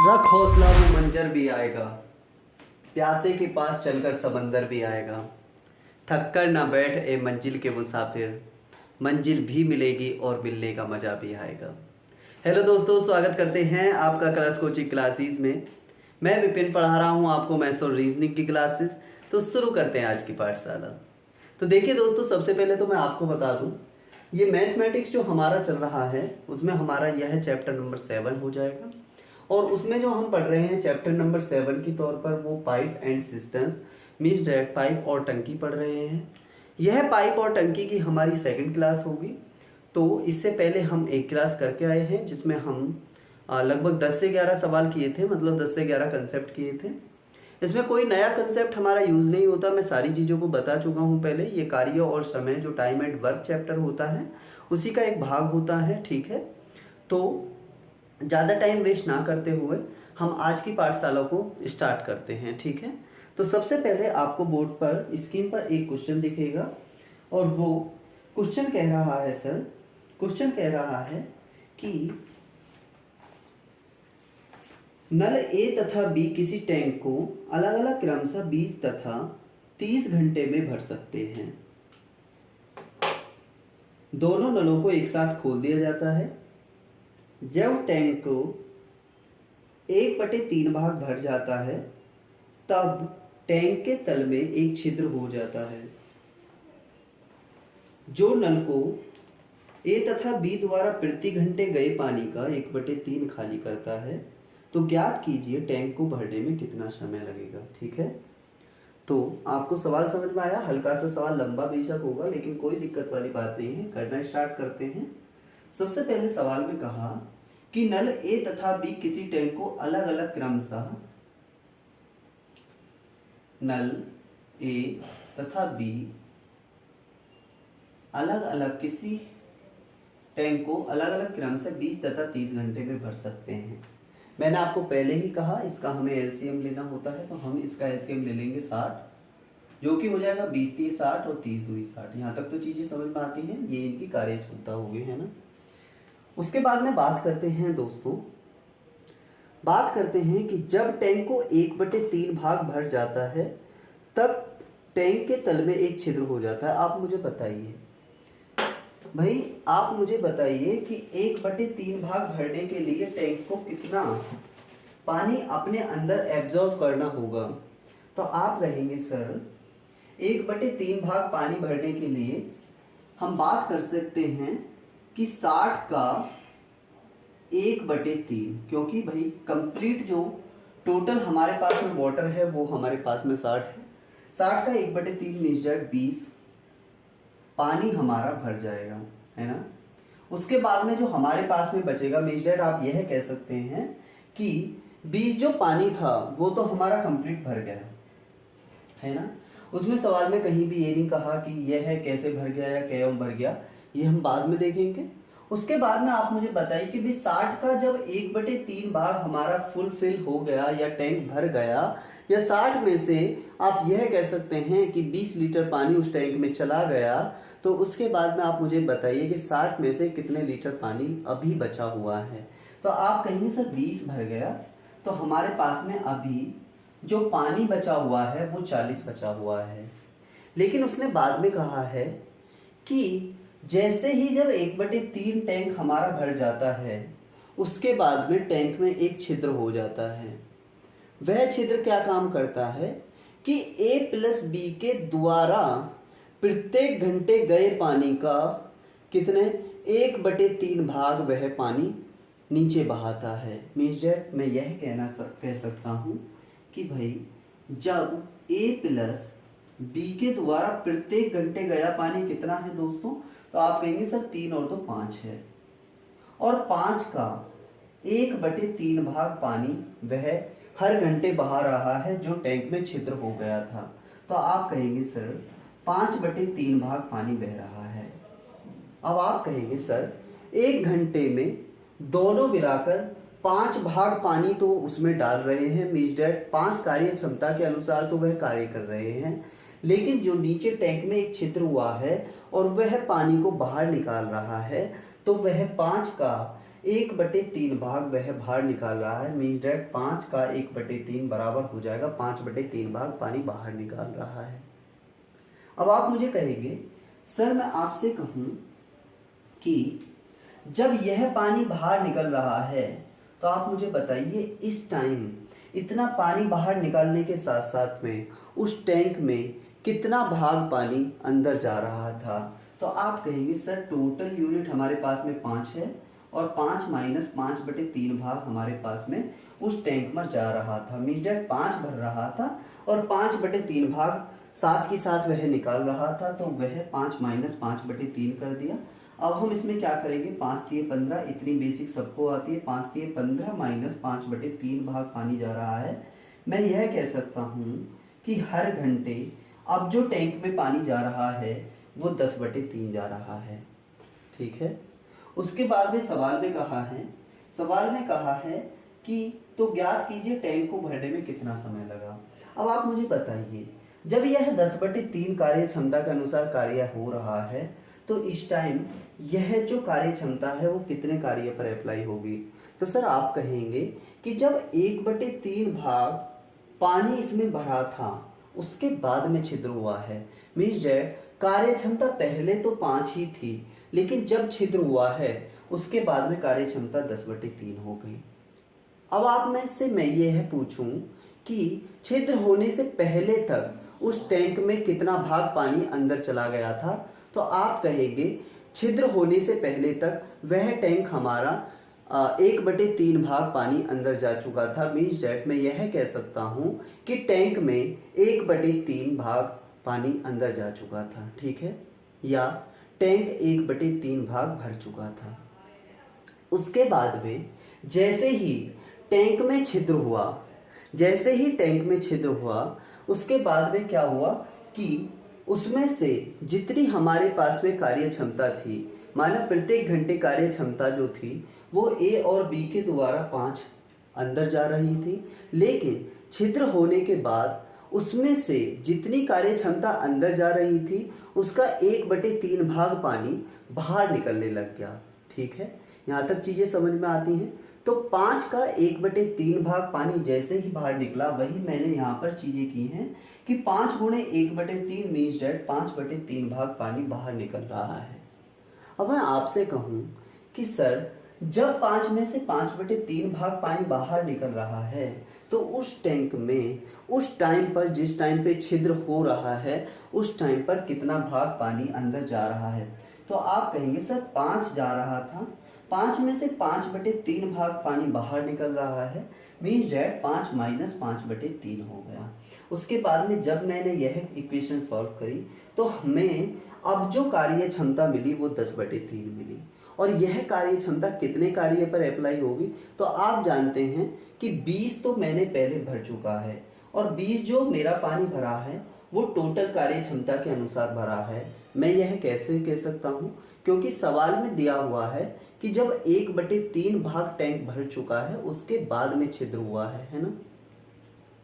रख हौसला वो मंजर भी आएगा, प्यासे के पास चलकर समंदर भी आएगा। थक कर ना बैठ ए मंजिल के मुसाफिर, मंजिल भी मिलेगी और मिलने का मज़ा भी आएगा। हेलो दोस्तों, स्वागत करते हैं आपका क्लास कोचिंग क्लासेस में। मैं विपिन पढ़ा रहा हूं आपको मैथ्स और रीजनिंग की क्लासेस। तो शुरू करते हैं आज की पाठशाला। तो देखिए दोस्तों, सबसे पहले तो मैं आपको बता दूं, ये मैथमेटिक्स जो हमारा चल रहा है उसमें हमारा यह चैप्टर नंबर 7 हो जाएगा। और उसमें जो हम पढ़ रहे हैं चैप्टर नंबर 7 के तौर पर वो pipe and systems means direct pipe और टंकी पढ़ रहे हैं। यह पाइप और टंकी की हमारी सेकंड क्लास होगी। तो इससे पहले हम एक क्लास करके आए हैं जिसमें हम लगभग 10 से 11 सवाल किए थे, मतलब 10 से 11 कंसेप्ट किए थे। इसमें कोई नया कंसेप्ट हमारा यूज़ नहीं होता, मैं सारी चीज़ों को बता चुका हूँ पहले। ये कार्य और समय जो टाइम एंड वर्क चैप्टर होता है उसी का एक भाग होता है, ठीक है। तो ज़्यादा टाइम वेस्ट ना करते हुए हम आज की पाठशाला को स्टार्ट करते हैं, ठीक है। तो सबसे पहले आपको बोर्ड पर स्क्रीन पर एक क्वेश्चन दिखेगा और वो क्वेश्चन कह रहा है सर, क्वेश्चन कह रहा है कि नल ए तथा बी किसी टैंक को अलग अलग क्रमशः 20 तथा 30 घंटे में भर सकते हैं। दोनों नलों को एक साथ खोल दिया जाता है। जब टैंक को 1/3 भाग भर जाता है तब टैंक के तल में एक छिद्र हो जाता है जो नल को ए तथा बी द्वारा प्रति घंटे गए पानी का 1/3 खाली करता है। तो ज्ञात कीजिए टैंक को भरने में कितना समय लगेगा, ठीक है। तो आपको सवाल समझ में आया। हल्का सा सवाल, लंबा बेशक होगा लेकिन कोई दिक्कत वाली बात नहीं है। करना स्टार्ट करते हैं। सबसे पहले सवाल में कहा कि नल ए तथा बी किसी टैंक को अलग अलग क्रमशः, नल ए तथा बी अलग अलग किसी टैंक को अलग अलग क्रम से 20 तथा 30 घंटे में भर सकते हैं। मैंने आपको पहले ही कहा इसका हमें एलसीएम लेना होता है, तो हम इसका एलसीएम ले लेंगे 60, जो कि हो जाएगा 20 3 60 और 30 2 60। यहाँ तक तो चीज़ें समझ में आती हैं, ये इनकी कार्य क्षमता हो गई है ना। उसके बाद में बात करते हैं दोस्तों, बात करते हैं कि जब टैंक को 1/3 भाग भर जाता है तब टैंक के तल में एक छिद्र हो जाता है। आप मुझे बताइए भाई, आप मुझे बताइए कि 1/3 भाग भरने के लिए टैंक को कितना पानी अपने अंदर एब्जॉर्ब करना होगा। तो आप कहेंगे सर 1/3 भाग पानी भरने के लिए हम बात कर सकते हैं कि 60 का 1/3, क्योंकि भाई कंप्लीट जो टोटल हमारे पास में वाटर है वो हमारे पास में 60 है। 60 का 1/3 मीन्स दैट 20 पानी हमारा भर जाएगा, है ना। उसके बाद में जो हमारे पास में बचेगा मीन्स दैट आप यह कह सकते हैं कि 20 जो पानी था वो तो हमारा कंप्लीट भर गया, है ना। उसमें सवाल में कहीं भी ये नहीं कहा कि यह है कैसे भर गया या क्यों भर गया, ये हम बाद में देखेंगे। उसके बाद में आप मुझे बताइए कि भाई 60 का जब 1/3 भाग हमारा फुलफिल हो गया या टैंक भर गया, या 60 में से आप यह कह सकते हैं कि 20 लीटर पानी उस टैंक में चला गया, तो उसके बाद में आप मुझे बताइए कि 60 में से कितने लीटर पानी अभी बचा हुआ है। तो आप कहेंगे सर 20 भर गया, तो हमारे पास में अभी जो पानी बचा हुआ है वो 40 बचा हुआ है। लेकिन उसने बाद में कहा है कि जैसे ही जब 1/3 टैंक हमारा भर जाता है उसके बाद में टैंक में एक छिद्र हो जाता है। वह छिद्र क्या काम करता है कि A + B के द्वारा प्रत्येक घंटे गए पानी का कितने 1/3 भाग वह पानी नीचे बहाता है। मीन्स दैट मैं यह कह सकता हूँ कि भाई जब A + B के द्वारा प्रत्येक घंटे गया पानी कितना है दोस्तों, तो आप कहेंगे सर 3 और 2 5 है, और 5 का 1/3 भाग पानी वह हर घंटे बहा रहा है जो टैंक में छिद्र हो गया था। तो आप कहेंगे सर 5/3 भाग पानी बह रहा है। अब आप कहेंगे सर 1 घंटे में दोनों मिलाकर 5 भाग पानी तो उसमें डाल रहे हैं, मीन्स दैट 5 कार्य क्षमता के अनुसार तो वह कार्य कर रहे हैं, लेकिन जो नीचे टैंक में एक छिद्र हुआ है और वह पानी को बाहर निकाल रहा है, तो वह 5 का 1/3 भाग वह बाहर निकाल रहा है, मीन्स डैट 5 का 1/3 बराबर हो जाएगा 5/3 भाग पानी बाहर निकाल रहा है। अब आप मुझे कहेंगे सर मैं आपसे कहूँ कि जब यह पानी बाहर निकल रहा है तो आप मुझे बताइए इस टाइम इतना पानी बाहर निकालने के साथ साथ में उस टैंक में कितना भाग पानी अंदर जा रहा था। तो आप कहेंगे सर टोटल यूनिट हमारे पास में 5 है और 5 माइनस 5/3 भाग हमारे पास में उस टैंक में जा रहा था, मीन्स डेट 5 भर रहा था और 5/3 भाग साथ के साथ वह निकाल रहा था, तो वह 5 माइनस 5/3 कर दिया। अब हम इसमें क्या करेंगे, 5 तिये 15, इतनी बेसिक सबको आती है, 5 तिये 15 माइनस 5/3 भाग पानी जा रहा है। मैं यह कह सकता हूँ कि हर घंटे अब जो टैंक में पानी जा रहा है वो 10/3 जा रहा है। ठीक है, उसके बाद में सवाल में कहा है कि तो ज्ञात कीजिए टैंक को भरने में कितना समय लगा। अब आप मुझे बताइए जब यह 10/3 कार्य क्षमता के अनुसार कार्य हो रहा है तो इस टाइम यह जो कार्य क्षमता है वो कितने कार्य पर अप्लाई होगी। तो सर आप कहेंगे कि जब 1/3 भाग पानी इसमें भरा था उसके बाद में छिद्र हुआ है, मीन्स डेट कार्य क्षमता पहले तो 5 ही थी लेकिन जब छिद्र हुआ है उसके बाद में कार्य क्षमता 10/3 हो गई। अब आप में से मैं यह पूछूं कि छिद्र होने से पहले तक उस टैंक में कितना भाग पानी अंदर चला गया था, तो आप कहेंगे छिद्र होने से पहले तक वह टैंक हमारा 1/3 भाग पानी अंदर जा चुका था, मीन्स डैट मैं यह कह सकता हूँ कि टैंक में 1/3 भाग पानी अंदर जा चुका था। ठीक है, या टैंक 1/3 भाग भर चुका था। उसके बाद में जैसे ही टैंक में छिद्र हुआ उसके बाद में क्या हुआ कि उसमें से जितनी हमारे पास में कार्य क्षमता थी, माना प्रत्येक घंटे कार्य क्षमता जो थी वो ए और बी के द्वारा 5 अंदर जा रही थी, लेकिन छिद्र होने के बाद उसमें से जितनी कार्य क्षमता अंदर जा रही थी उसका 1/3 भाग पानी बाहर निकलने लग गया। ठीक है, यहाँ तक चीजें समझ में आती हैं। तो 5 का 1/3 भाग पानी जैसे ही बाहर निकला वही मैंने यहाँ पर चीजें की हैं कि 5 गुणे 1/3 मीन्स डेट 5/3 भाग पानी बाहर निकल रहा है। अब मैं आपसे कहूँ कि सर जब 5 में से 5/3 भाग पानी बाहर निकल रहा है तो उस टैंक में उस टाइम पर जिस टाइम पे छिद्र हो रहा है उस टाइम पर कितना भाग पानी अंदर जा रहा है। तो आप कहेंगे सर 5 जा रहा था, 5 में से 5/3 भाग पानी बाहर निकल रहा है, मीन्स डेट 5 माइनस 5/3 हो गया। उसके बाद में जब मैंने यह इक्वेशन सॉल्व करी तो हमें अब जो कार्य क्षमता मिली वो 10/3 मिली, और यह कार्य क्षमता कितने कार्य पर अप्लाई होगी। तो आप जानते हैं कि 20 तो मैंने पहले भर चुका है और 20 जो मेरा पानी भरा है वो टोटल कार्य क्षमता के अनुसार भरा है। मैं यह कैसे कह सकता हूँ, क्योंकि सवाल में दिया हुआ है कि जब 1/3 भाग टैंक भर चुका है उसके बाद में छिद्र हुआ है ना।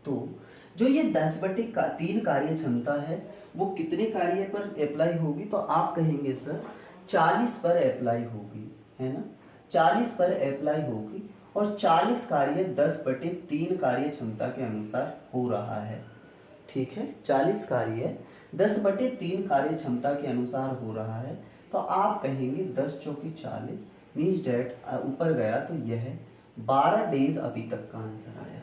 तो जो ये 10/3 कार्य क्षमता है वो कितने कार्य पर अप्लाई होगी। तो आप कहेंगे सर 40 पर अप्लाई होगी, है ना, 40 पर अप्लाई होगी और 40 कार्य 10/3 कार्य क्षमता के अनुसार हो रहा है। ठीक है, 40 कार्य 10/3 कार्य क्षमता के अनुसार हो रहा है। तो आप कहेंगे 10 चौकी 40 मीन्स डेट ऊपर गया तो यह 12 डेज अभी तक का आंसर आया।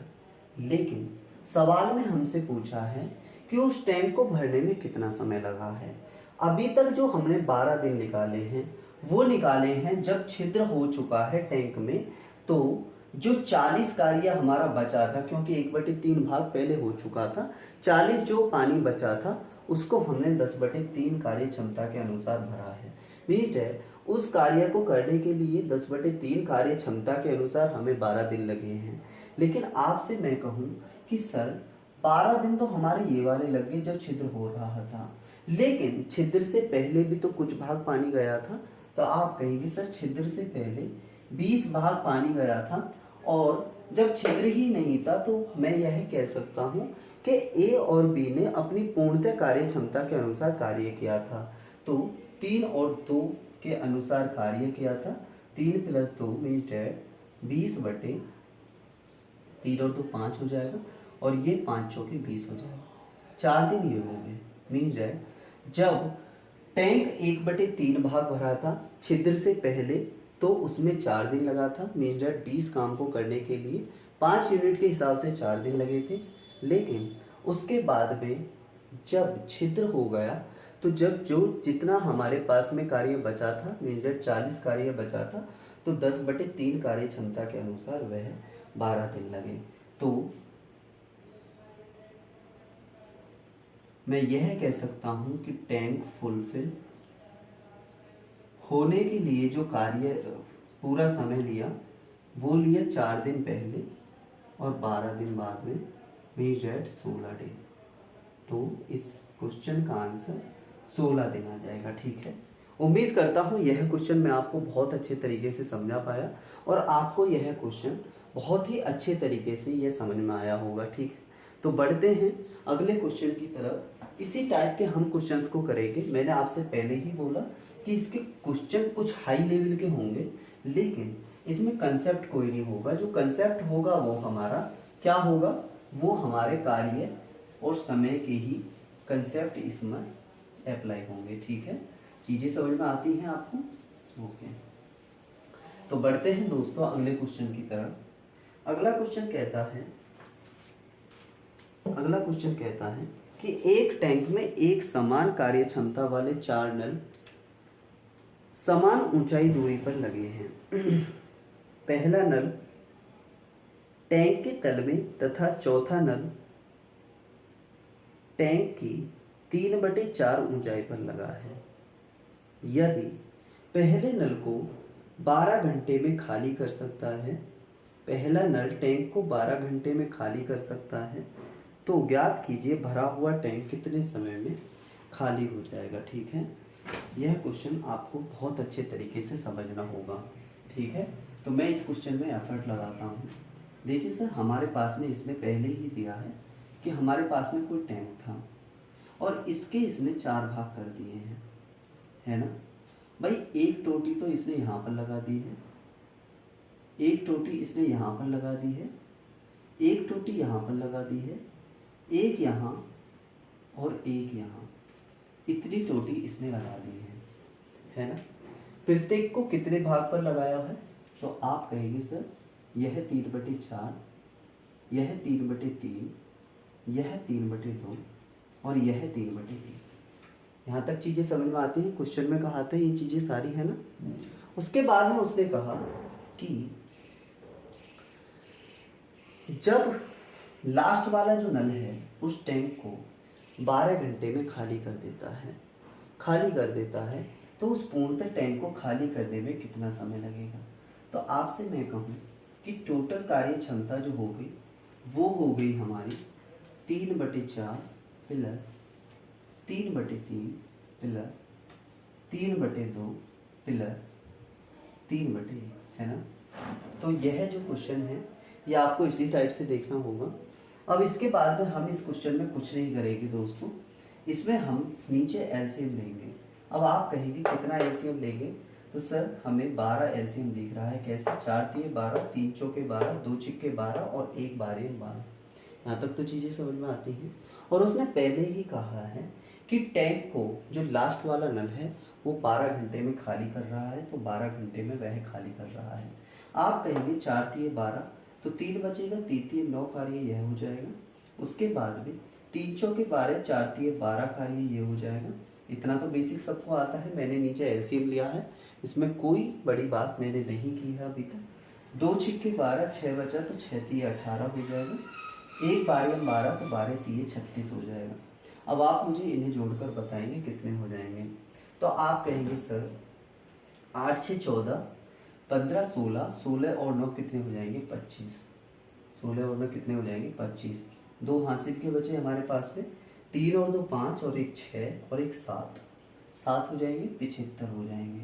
लेकिन सवाल में हमसे पूछा है कि उस टैंक को भरने में कितना समय लगा है। अभी तक जो हमने 12 दिन निकाले हैं वो निकाले हैं जब छिद्र हो चुका है टैंक में, तो जो 40 कार्य हमारा बचा था, क्योंकि 1/3 भाग पहले हो चुका था, 40 जो पानी बचा था उसको हमने 10/3 कार्य क्षमता के अनुसार भरा है। मीन्स है उस कार्य को करने के लिए 10/3 कार्य क्षमता के अनुसार हमें 12 दिन लगे हैं। लेकिन आपसे मैं कहूँ कि सर 12 दिन तो हमारे ये वाले लग गए जब छिद्र हो रहा था, लेकिन छिद्र से पहले भी तो कुछ भाग पानी गया था। तो आप कहेंगे सर छिद्र से पहले 20 भाग पानी गया था और जब छिद्र ही नहीं था तो मैं यह कह सकता हूँ कि ए और बी ने अपनी पूर्णतः कार्य क्षमता के अनुसार कार्य किया था। तो 3 और 2 के अनुसार कार्य किया था, 3 + 2 मीन्स डैट 20/3 और 2 5 हो जाएगा, और ये 5 चौके 20 हो जाएगा। 4 दिन ये हो गए। मीन्स डैट जब टैंक 1/3 भाग भरा था छिद्र से पहले, तो उसमें 4 दिन लगा था। मीन्स डैट 20 काम को करने के लिए 5 यूनिट के हिसाब से 4 दिन लगे थे। लेकिन उसके बाद में जब छिद्र हो गया, तो जब जो जितना हमारे पास में कार्य बचा था, मीन्स डैट 40 कार्य बचा था, तो 10/3 कार्य क्षमता के अनुसार वह 12 दिन लगे। तो मैं यह कह सकता हूं कि टैंक फुलफिल होने के लिए जो कार्य पूरा समय लिया, वो लिया 4 दिन पहले और 12 दिन बाद में, मीन्स डैट 16 डेज। तो इस क्वेश्चन का आंसर 16 दिन आ जाएगा। ठीक है, उम्मीद करता हूँ यह क्वेश्चन मैं आपको बहुत अच्छे तरीके से समझा पाया और आपको यह क्वेश्चन बहुत ही अच्छे तरीके से यह समझ में आया होगा। ठीक है, तो बढ़ते हैं अगले क्वेश्चन की तरफ। इसी टाइप के हम क्वेश्चंस को करेंगे। मैंने आपसे पहले ही बोला कि इसके क्वेश्चन कुछ हाई लेवल के होंगे, लेकिन इसमें कंसेप्ट कोई नहीं होगा। जो कंसेप्ट होगा वो हमारा क्या होगा, वो हमारे कार्य और समय के ही कंसेप्ट इसमें अप्लाई होंगे। ठीक है, चीजें समझ में आती हैं आपको? ओके, तो बढ़ते हैं दोस्तों अगले क्वेश्चन की तरफ। अगला क्वेश्चन कहता है कि एक टैंक में एक समान कार्य क्षमता वाले 4 नल समान ऊंचाई दूरी पर लगे हैं। पहला नल टैंक के तल में तथा चौथा नल टैंक की 3/4 ऊंचाई पर लगा है। यदि पहले नल को 12 घंटे में खाली कर सकता है, पहला नल टैंक को 12 घंटे में खाली कर सकता है, तो ज्ञात कीजिए भरा हुआ टैंक कितने समय में खाली हो जाएगा। ठीक है, यह क्वेश्चन आपको बहुत अच्छे तरीके से समझना होगा। ठीक है, तो मैं इस क्वेश्चन में एफर्ट लगाता हूँ। देखिए सर, हमारे पास में इसने पहले ही दिया है कि हमारे पास में कोई टैंक था और इसके इसने 4 भाग कर दिए हैं, है ना भाई। एक टोटी तो इसने यहाँ पर लगा दी है, एक टोटी इसने यहाँ पर लगा दी है, एक टोटी यहाँ पर लगा दी है, एक यहाँ और एक यहाँ, इतनी टोटी इसने लगा दी है ना। प्रत्येक को कितने भाग पर लगाया है, तो आप कहेंगे सर यह 3/4, यह 3/3, यह 3/2 और यह 3/3। यहाँ तक चीजें समझ में आती हैं? क्वेश्चन में कहा था ये चीजें सारी, है ना। उसके बाद में उसने कहा कि जब लास्ट वाला जो नल है उस टैंक को 12 घंटे में खाली कर देता है, तो उस पूर्णतः टैंक को खाली करने में कितना समय लगेगा। तो आपसे मैं कहूँ कि टोटल कार्य क्षमता जो हो गई वो हो गई हमारी 3/4 प्लस 3/3 प्लस 3/2 प्लस 3/1, है ना। तो यह जो क्वेश्चन है ये आपको इसी टाइप से देखना होगा। अब इसके बाद में हम इस क्वेश्चन में कुछ नहीं करेंगे दोस्तों, इसमें हम नीचे एलसीएम लेंगे। अब आप कहेंगे कितना एलसीएम लेंगे, तो सर हमें 12 एलसीएम दिख रहा है। कैसे? 4 × 12, 3 चौके 12, 2 छिक्के 12 और 1 12 12। यहाँ तक तो चीज़ें समझ में आती हैं। और उसने पहले ही कहा है कि टैंक को जो लास्ट वाला नल है वो 12 घंटे में खाली कर रहा है, तो 12 घंटे में वह खाली कर रहा है। आप कहेंगे 4 × 12, तो 3 बचेगा, 3 × 9 कार्य यह हो जाएगा। उसके बाद में 3 चौके 12, 4 × 12 कार्य ये हो जाएगा। इतना तो बेसिक सबको आता है। मैंने नीचे एलसीएम लिया है, इसमें कोई बड़ी बात मैंने नहीं की है अभी तक। 2 छिक्के 12, 6 बचा तो 6 × 18 हो जाएगा। 1 12 12, तो 12 × 36 हो जाएगा। अब आप मुझे इन्हें जोड़कर बताएंगे कितने हो जाएंगे। तो आप कहेंगे सर 8 × 6 14, 15 16, 16 और 9 कितने हो जाएंगे? 25। 16 और 9 कितने हो जाएंगे? 25। 2 हासिल के बचे हमारे पास में, 3 और 2 5 और 1 6 और 1 7, 7 हो जाएंगे, 75 हो जाएंगे।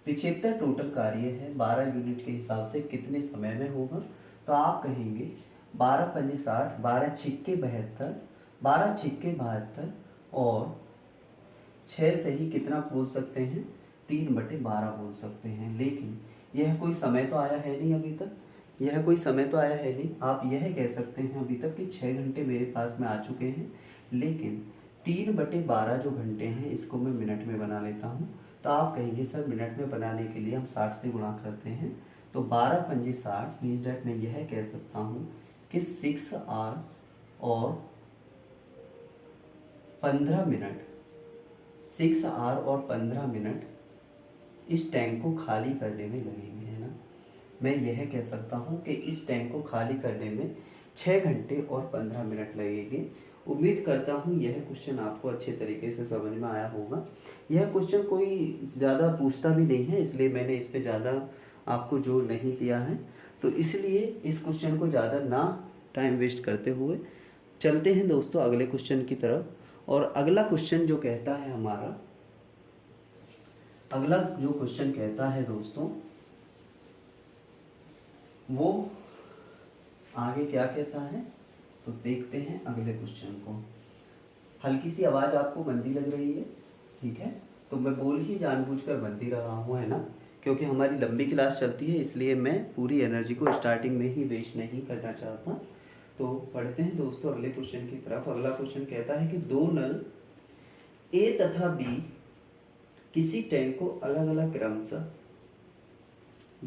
75 टोटल कार्य है 12 यूनिट के हिसाब से कितने समय में होगा। तो आप कहेंगे 12 × 5 60, 12 छिक्के 72, 12 छिक्के 72 और 6 से ही कितना बोल सकते हैं? 3/12 बोल सकते हैं। लेकिन यह कोई समय तो आया है नहीं अभी तक, यह कोई समय तो आया है नहीं। आप यह कह सकते हैं अभी तक कि 6 घंटे मेरे पास में आ चुके हैं, लेकिन 3/12 जो घंटे हैं इसको मैं मिनट में बना लेता हूँ। तो आप कहेंगे सर मिनट में बनाने के लिए हम 60 से गुणा करते हैं, तो 12 पंजे 60 मीन्स डैट मैं यह कह सकता हूँ कि 6 आवर और 15 मिनट, 6 आवर और 15 मिनट इस टैंक को खाली करने में लगेंगे, है ना। मैं यह कह सकता हूँ कि इस टैंक को खाली करने में 6 घंटे और 15 मिनट लगेंगे। उम्मीद करता हूँ यह क्वेश्चन आपको अच्छे तरीके से समझ में आया होगा। यह क्वेश्चन कोई ज़्यादा पूछता भी नहीं है, इसलिए मैंने इस पर ज़्यादा आपको जोर नहीं दिया है। तो इसलिए इस क्वेश्चन को ज़्यादा ना टाइम वेस्ट करते हुए चलते हैं दोस्तों अगले क्वेश्चन की तरफ। और अगला क्वेश्चन जो कहता है हमारा, अगला जो क्वेश्चन कहता है दोस्तों, वो आगे क्या कहता है तो देखते हैं अगले क्वेश्चन को। हल्की सी आवाज़ आपको मंदी लग रही है, ठीक है, तो मैं बोल ही जानबूझकर मंदी रहा हूँ, है ना, क्योंकि हमारी लंबी क्लास चलती है, इसलिए मैं पूरी एनर्जी को स्टार्टिंग में ही वेस्ट नहीं करना चाहता। तो पढ़ते हैं दोस्तों अगले क्वेश्चन की तरफ। अगला क्वेश्चन कहता है कि दो नल ए तथा बी किसी टैंक को अलग अलग क्रमशः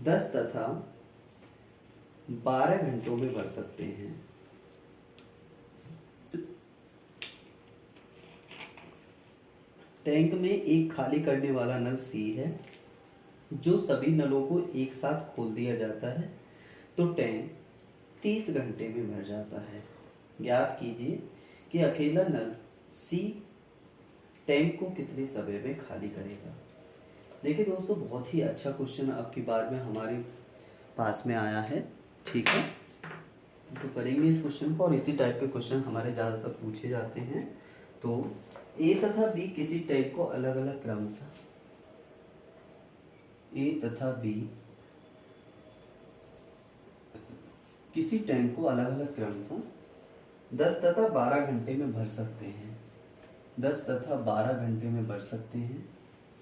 10 तथा 12 घंटों में भर सकते हैं। टैंक में एक खाली करने वाला नल सी है, जो सभी नलों को एक साथ खोल दिया जाता है तो टैंक 30 घंटे में भर जाता है। ज्ञात कीजिए कि अकेला नल सी टैंक को कितने समय में खाली करेगा। देखिए दोस्तों बहुत ही अच्छा क्वेश्चन आपकी बार में हमारे पास में आया है, ठीक है, तो करेंगे इस क्वेश्चन को। और इसी टाइप के क्वेश्चन हमारे ज़्यादातर पूछे जाते हैं। तो ए तथा बी किसी टैंक को अलग अलग क्रमशः, ए तथा बी किसी टैंक को अलग अलग क्रमशः 10 तथा 12 घंटे में भर सकते हैं, 10 तथा 12 घंटे में भर सकते हैं।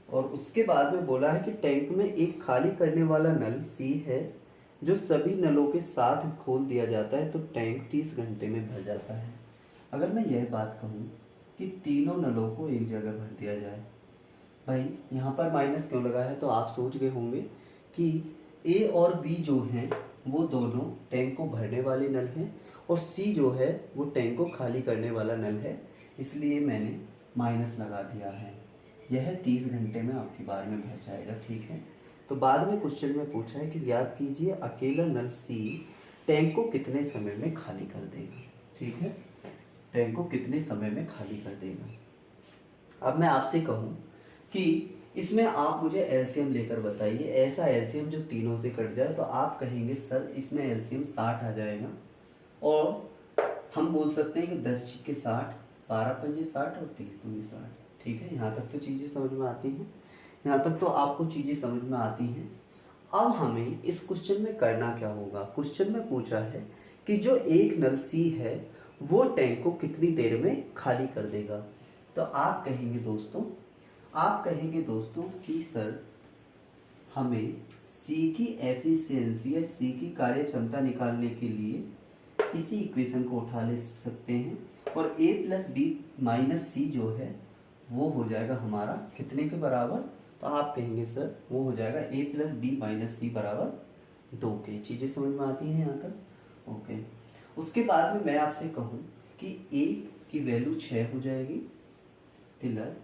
और उसके बाद में बोला है कि टैंक में एक खाली करने वाला नल सी है, जो सभी नलों के साथ खोल दिया जाता है तो टैंक 30 घंटे में भर जाता है। अगर मैं यह बात कहूँ कि तीनों नलों को एक जगह भर दिया जाए, भाई यहाँ पर माइनस क्यों लगा है तो आप सोच गए होंगे कि ए और बी जो हैं वो दोनों टैंक को भरने वाले नल हैं और सी जो है वो टैंक को खाली करने वाला नल है, इसलिए मैंने माइनस लगा दिया है। यह 30 घंटे में आपकी बार में भर जाएगा, ठीक है। तो बाद में क्वेश्चन में पूछा है कि ज्ञात कीजिए अकेला नल सी टैंक को कितने समय में खाली कर देगा, ठीक है, टैंक को कितने समय में खाली कर देगा। अब मैं आपसे कहूँ कि इसमें आप मुझे एलसीएम लेकर बताइए, ऐसा एलसीएम जो तीनों से कट जाए, तो आप कहेंगे सर इसमें एलसीएम 60 आ जाएगा। और हम बोल सकते हैं कि 10 छिक्के 60, 12 पंजे 60 और 30 दूनी 60, ठीक है। यहाँ तक तो चीज़ें समझ में आती हैं, यहाँ तक तो आपको चीज़ें समझ में आती हैं। अब हमें इस क्वेश्चन में करना क्या होगा। क्वेश्चन में पूछा है कि जो एक नल सी है वो टैंक को कितनी देर में खाली कर देगा। तो आप कहेंगे दोस्तों कि सर हमें सी की एफिशिएंसी या सी की कार्य क्षमता निकालने के लिए इसी इक्वेशन को उठा ले सकते हैं, और a प्लस बी माइनस सी जो है वो हो जाएगा हमारा कितने के बराबर, तो आप कहेंगे सर वो हो जाएगा a प्लस बी माइनस सी बराबर 2 के। चीज़ें समझ में आती हैं यहाँ तक, ओके। उसके बाद में मैं आपसे कहूँ कि a की वैल्यू 6 हो जाएगी, प्लस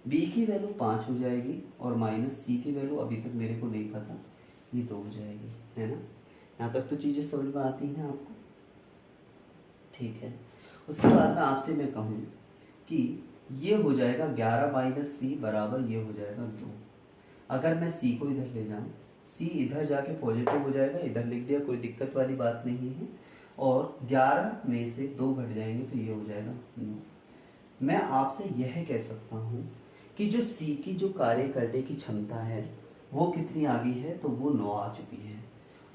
b की वैल्यू 5 हो जाएगी, और माइनस c की वैल्यू अभी तक मेरे को नहीं पता, ये 2 हो जाएगी, है ना। यहाँ तक तो चीज़ें समझ में आती हैं आपको, ठीक है। उसके बाद में आपसे मैं कहूँ कि ये हो जाएगा 11 माइनस सी बराबर ये हो जाएगा 2। अगर मैं सी को इधर ले जाऊँ, सी इधर जाके पॉजिटिव हो जाएगा, इधर लिख दिया, कोई दिक्कत वाली बात नहीं है। और 11 में से 2 घट जाएंगे तो ये हो जाएगा 9। मैं आपसे यह कह सकता हूँ कि जो सी की जो कार्य करने की क्षमता है वो कितनी आ गई है, तो वो 9 आ चुकी है।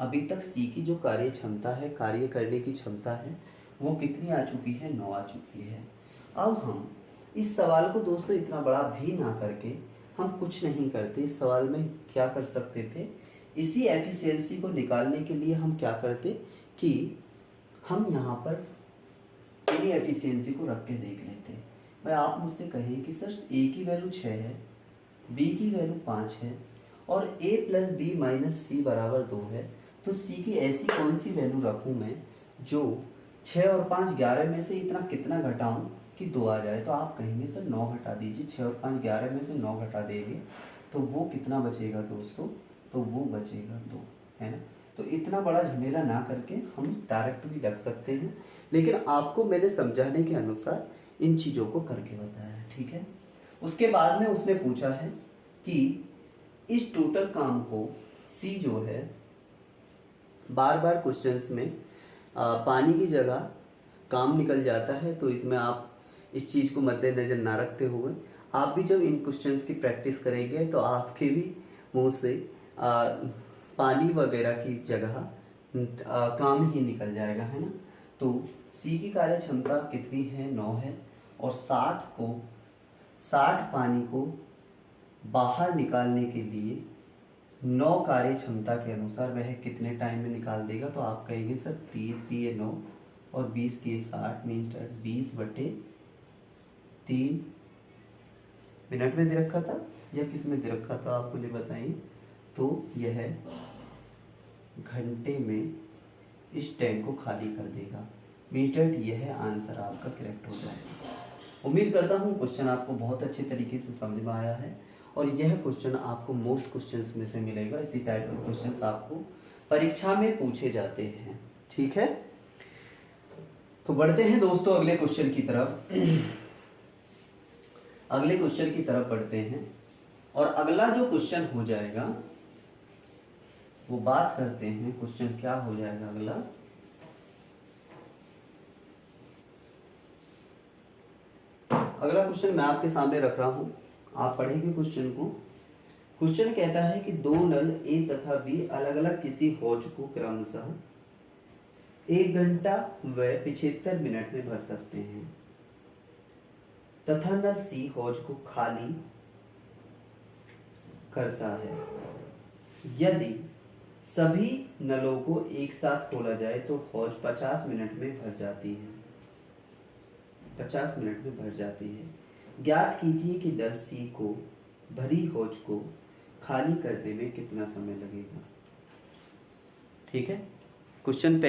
अभी तक सी की जो कार्य क्षमता है, कार्य करने की क्षमता है, वो कितनी आ चुकी है, 9 आ चुकी है। अब हम इस सवाल को दोस्तों इतना बड़ा भी ना करके हम कुछ नहीं करते। इस सवाल में क्या कर सकते थे इसी एफिशिएंसी को निकालने के लिए हम क्या करते कि हम यहाँ पर इन्हीं एफिशिएंसी को रख के देख लेते। भाई आप मुझसे कहें कि सर ए की वैल्यू 6 है, बी की वैल्यू 5 है और a प्लस बी माइनस सी बराबर 2 है, तो c की ऐसी कौन सी वैल्यू रखूँ मैं जो 6 और 5 11 में से इतना कितना घटाऊँ कि 2 आ जाए। तो आप कहेंगे सर 9 घटा दीजिए, 6 और 5 11 में से 9 घटा देंगे तो वो कितना बचेगा दोस्तों, तो वो बचेगा 2, है ना। तो इतना बड़ा झमेला ना करके हम डायरेक्ट भी रख सकते हैं, लेकिन आपको मैंने समझाने के अनुसार इन चीज़ों को करके बताया है, ठीक है। उसके बाद में उसने पूछा है कि इस टोटल काम को सी जो है, बार बार क्वेश्चंस में पानी की जगह काम निकल जाता है, तो इसमें आप इस चीज़ को मद्देनजर ना रखते हुए आप भी जब इन क्वेश्चंस की प्रैक्टिस करेंगे तो आपके भी मुंह से पानी वगैरह की जगह काम ही निकल जाएगा, है ना। तो सी की कार्य क्षमता कितनी है, 9 है, और 60 पानी को बाहर निकालने के लिए 9 कार्य क्षमता के अनुसार वह कितने टाइम में निकाल देगा। तो आप कहेंगे सर 3 9 और 20 के 60 मीन्स 20/3 मिनट में दे रखा था या किस में दे रखा था, आप मुझे बताइए। तो यह घंटे में इस टैंक को खाली कर देगा। मीटर यह आंसर आपका करेक्ट हो जाएगा। उम्मीद करता हूँ क्वेश्चन आपको बहुत अच्छे तरीके से समझ में आया है और यह क्वेश्चन आपको मोस्ट क्वेश्चंस में से मिलेगा। इसी टाइप के क्वेश्चंस आपको परीक्षा में पूछे जाते हैं, ठीक है। तो बढ़ते हैं दोस्तों अगले क्वेश्चन की तरफ। अगले क्वेश्चन की तरफ बढ़ते हैं और अगला जो क्वेश्चन हो जाएगा वो बात करते हैं। क्वेश्चन क्या हो जाएगा अगला, अगला क्वेश्चन मैं आपके सामने रख रहा हूं, आप पढ़ेंगे क्वेश्चन को। क्वेश्चन कहता है कि दो नल ए तथा बी अलग अलग किसी हौज को क्रमशः 1 घंटा व 75 मिनट में भर सकते हैं तथा नल सी हौज को खाली करता है। यदि सभी नलों को एक साथ खोला जाए तो हौज 50 मिनट में भर जाती है, 50 मिनट में भर जाती है। ज्ञात कीजिए कि नल सी को भरी हौज को खाली करने में कितना समय लगेगा। ठीक है, क्वेश्चन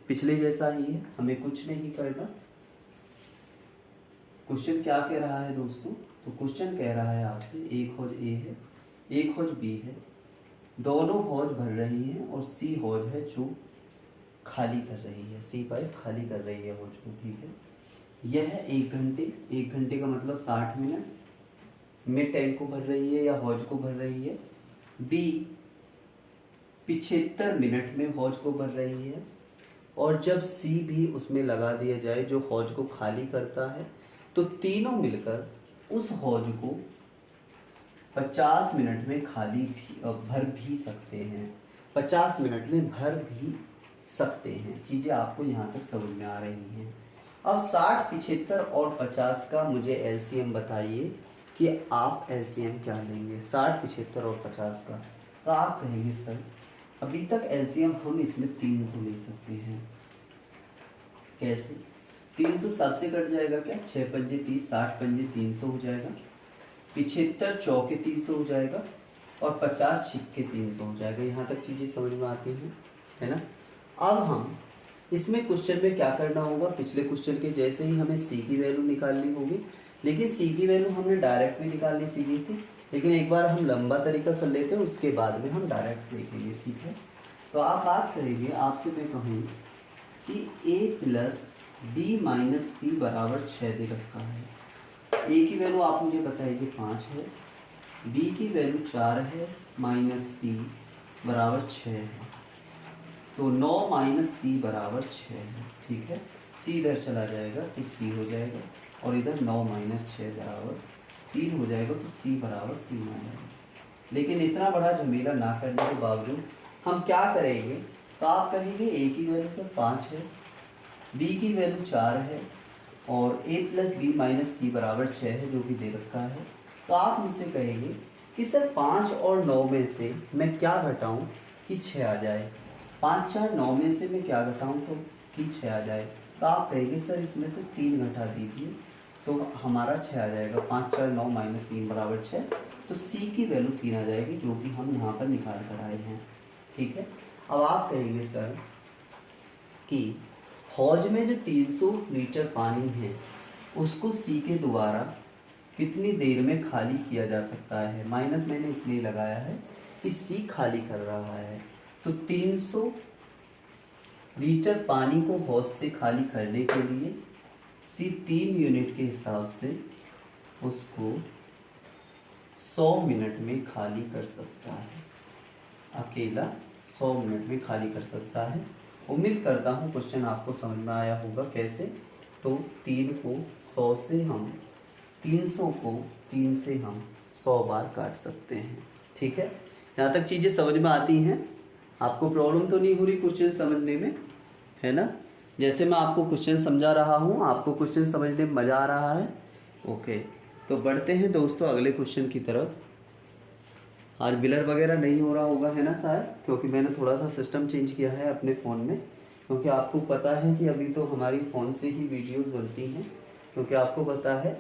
पिछले जैसा ही है, हमें कुछ नहीं करना। क्वेश्चन क्या कह रहा है दोस्तों, तो क्वेश्चन कह रहा है आपसे एक हौज ए है, एक हौज बी है, दोनों हौज भर रही है और सी हौज है जो खाली कर रही है, सी पाइप खाली कर रही है हौज को। ठीक है, यह 1 घंटे, 1 घंटे का मतलब 60 मिनट में टैंक को भर रही है या हौज को भर रही है। बी 75 मिनट में हौज को भर रही है और जब सी भी उसमें लगा दिया जाए जो हौज को खाली करता है तो तीनों मिलकर उस हौज को 50 मिनट में खाली भी भर भी सकते हैं, 50 मिनट में भर भी सकते हैं। चीज़ें आपको यहाँ तक समझ में आ रही हैं। अब 60, 75 और 50 का मुझे एलसीएम बताइए कि आप एलसीएम क्या लेंगे 60, 75 और 50 का। तो आप कहेंगे सर अभी तक एलसीएम हम इसमें 300 ले सकते हैं। कैसे? 300 सबसे कट जाएगा क्या, 6 पंजे 30, 60 पंजे 300 हो जाएगा, 75 चौके 300 हो जाएगा और 50 छिक्के 300 हो जाएगा। यहाँ तक चीज़ें समझ में आती हैं, है ना। अब हम इसमें क्वेश्चन में क्या करना होगा, पिछले क्वेश्चन के जैसे ही हमें सी की वैल्यू निकालनी होगी, लेकिन सी की वैल्यू हमने डायरेक्ट भी निकालनी सीखी थी, लेकिन एक बार हम लंबा तरीका कर लेते हैं, उसके बाद में हम डायरेक्ट देखेंगे। ठीक है, तो आप बात करेंगे, आपसे मैं कहूँ कि ए प्लस बी माइनस सी बराबर 6 दे रखा है। ए की वैल्यू आप मुझे बताइए 5 है, बी की वैल्यू 4 है, माइनस सी बराबर 6 है, तो 9 माइनस सी बराबर 6 है। ठीक है, सी इधर चला जाएगा तो सी हो जाएगा और इधर 9 माइनस 6 बराबर 3 हो जाएगा, तो सी बराबर 3 आ जाएगा। लेकिन इतना बड़ा झमेला ना करने के बावजूद हम क्या करेंगे, तो आप कहेंगे ए की वैल्यू सर 5 है, बी की वैल्यू 4 है और ए प्लस बी माइनस सी बराबर 6 है जो कि दे रखा है। तो आप मुझसे कहेंगे कि सर 5 और 9 में से मैं क्या घटाऊं कि 6 आ जाए। 5 4 9 में से मैं क्या घटाऊँ तो कि 6 आ जाए। तो आप कहेंगे सर इसमें से 3 घटा दीजिए तो हमारा 6 आ जाएगा। 5 4 9 माइनस 3 बराबर 6। तो सी की वैल्यू 3 आ जाएगी, जो कि हम यहाँ पर निकाल कर आए हैं। ठीक है। अब आप कहेंगे सर कि हौज में जो 300 लीटर पानी है उसको सी के द्वारा कितनी देर में खाली किया जा सकता है। माइनस मैंने इसलिए लगाया है कि सी खाली कर रहा है। तो 300 लीटर पानी को हौज से खाली करने के लिए सी 3 यूनिट के हिसाब से उसको 100 मिनट में खाली कर सकता है। अकेला 100 मिनट में खाली कर सकता है। उम्मीद करता हूँ क्वेश्चन आपको समझ में आया होगा कैसे। तो 3 को 100 से हम 300 को 3 से हम 100 बार काट सकते हैं। ठीक है, यहाँ तक चीज़ें समझ में आती हैं। आपको प्रॉब्लम तो नहीं हो रही क्वेश्चन समझने में, है ना। जैसे मैं आपको क्वेश्चन समझा रहा हूँ, आपको क्वेश्चन समझने में मज़ा आ रहा है। ओके, तो बढ़ते हैं दोस्तों अगले क्वेश्चन की तरफ। आज बिलर वगैरह नहीं हो रहा होगा, है ना शायद, क्योंकि मैंने थोड़ा सा सिस्टम चेंज किया है अपने फ़ोन में। क्योंकि आपको पता है कि अभी तो हमारी फ़ोन से ही वीडियोस बनती हैं, क्योंकि आपको पता है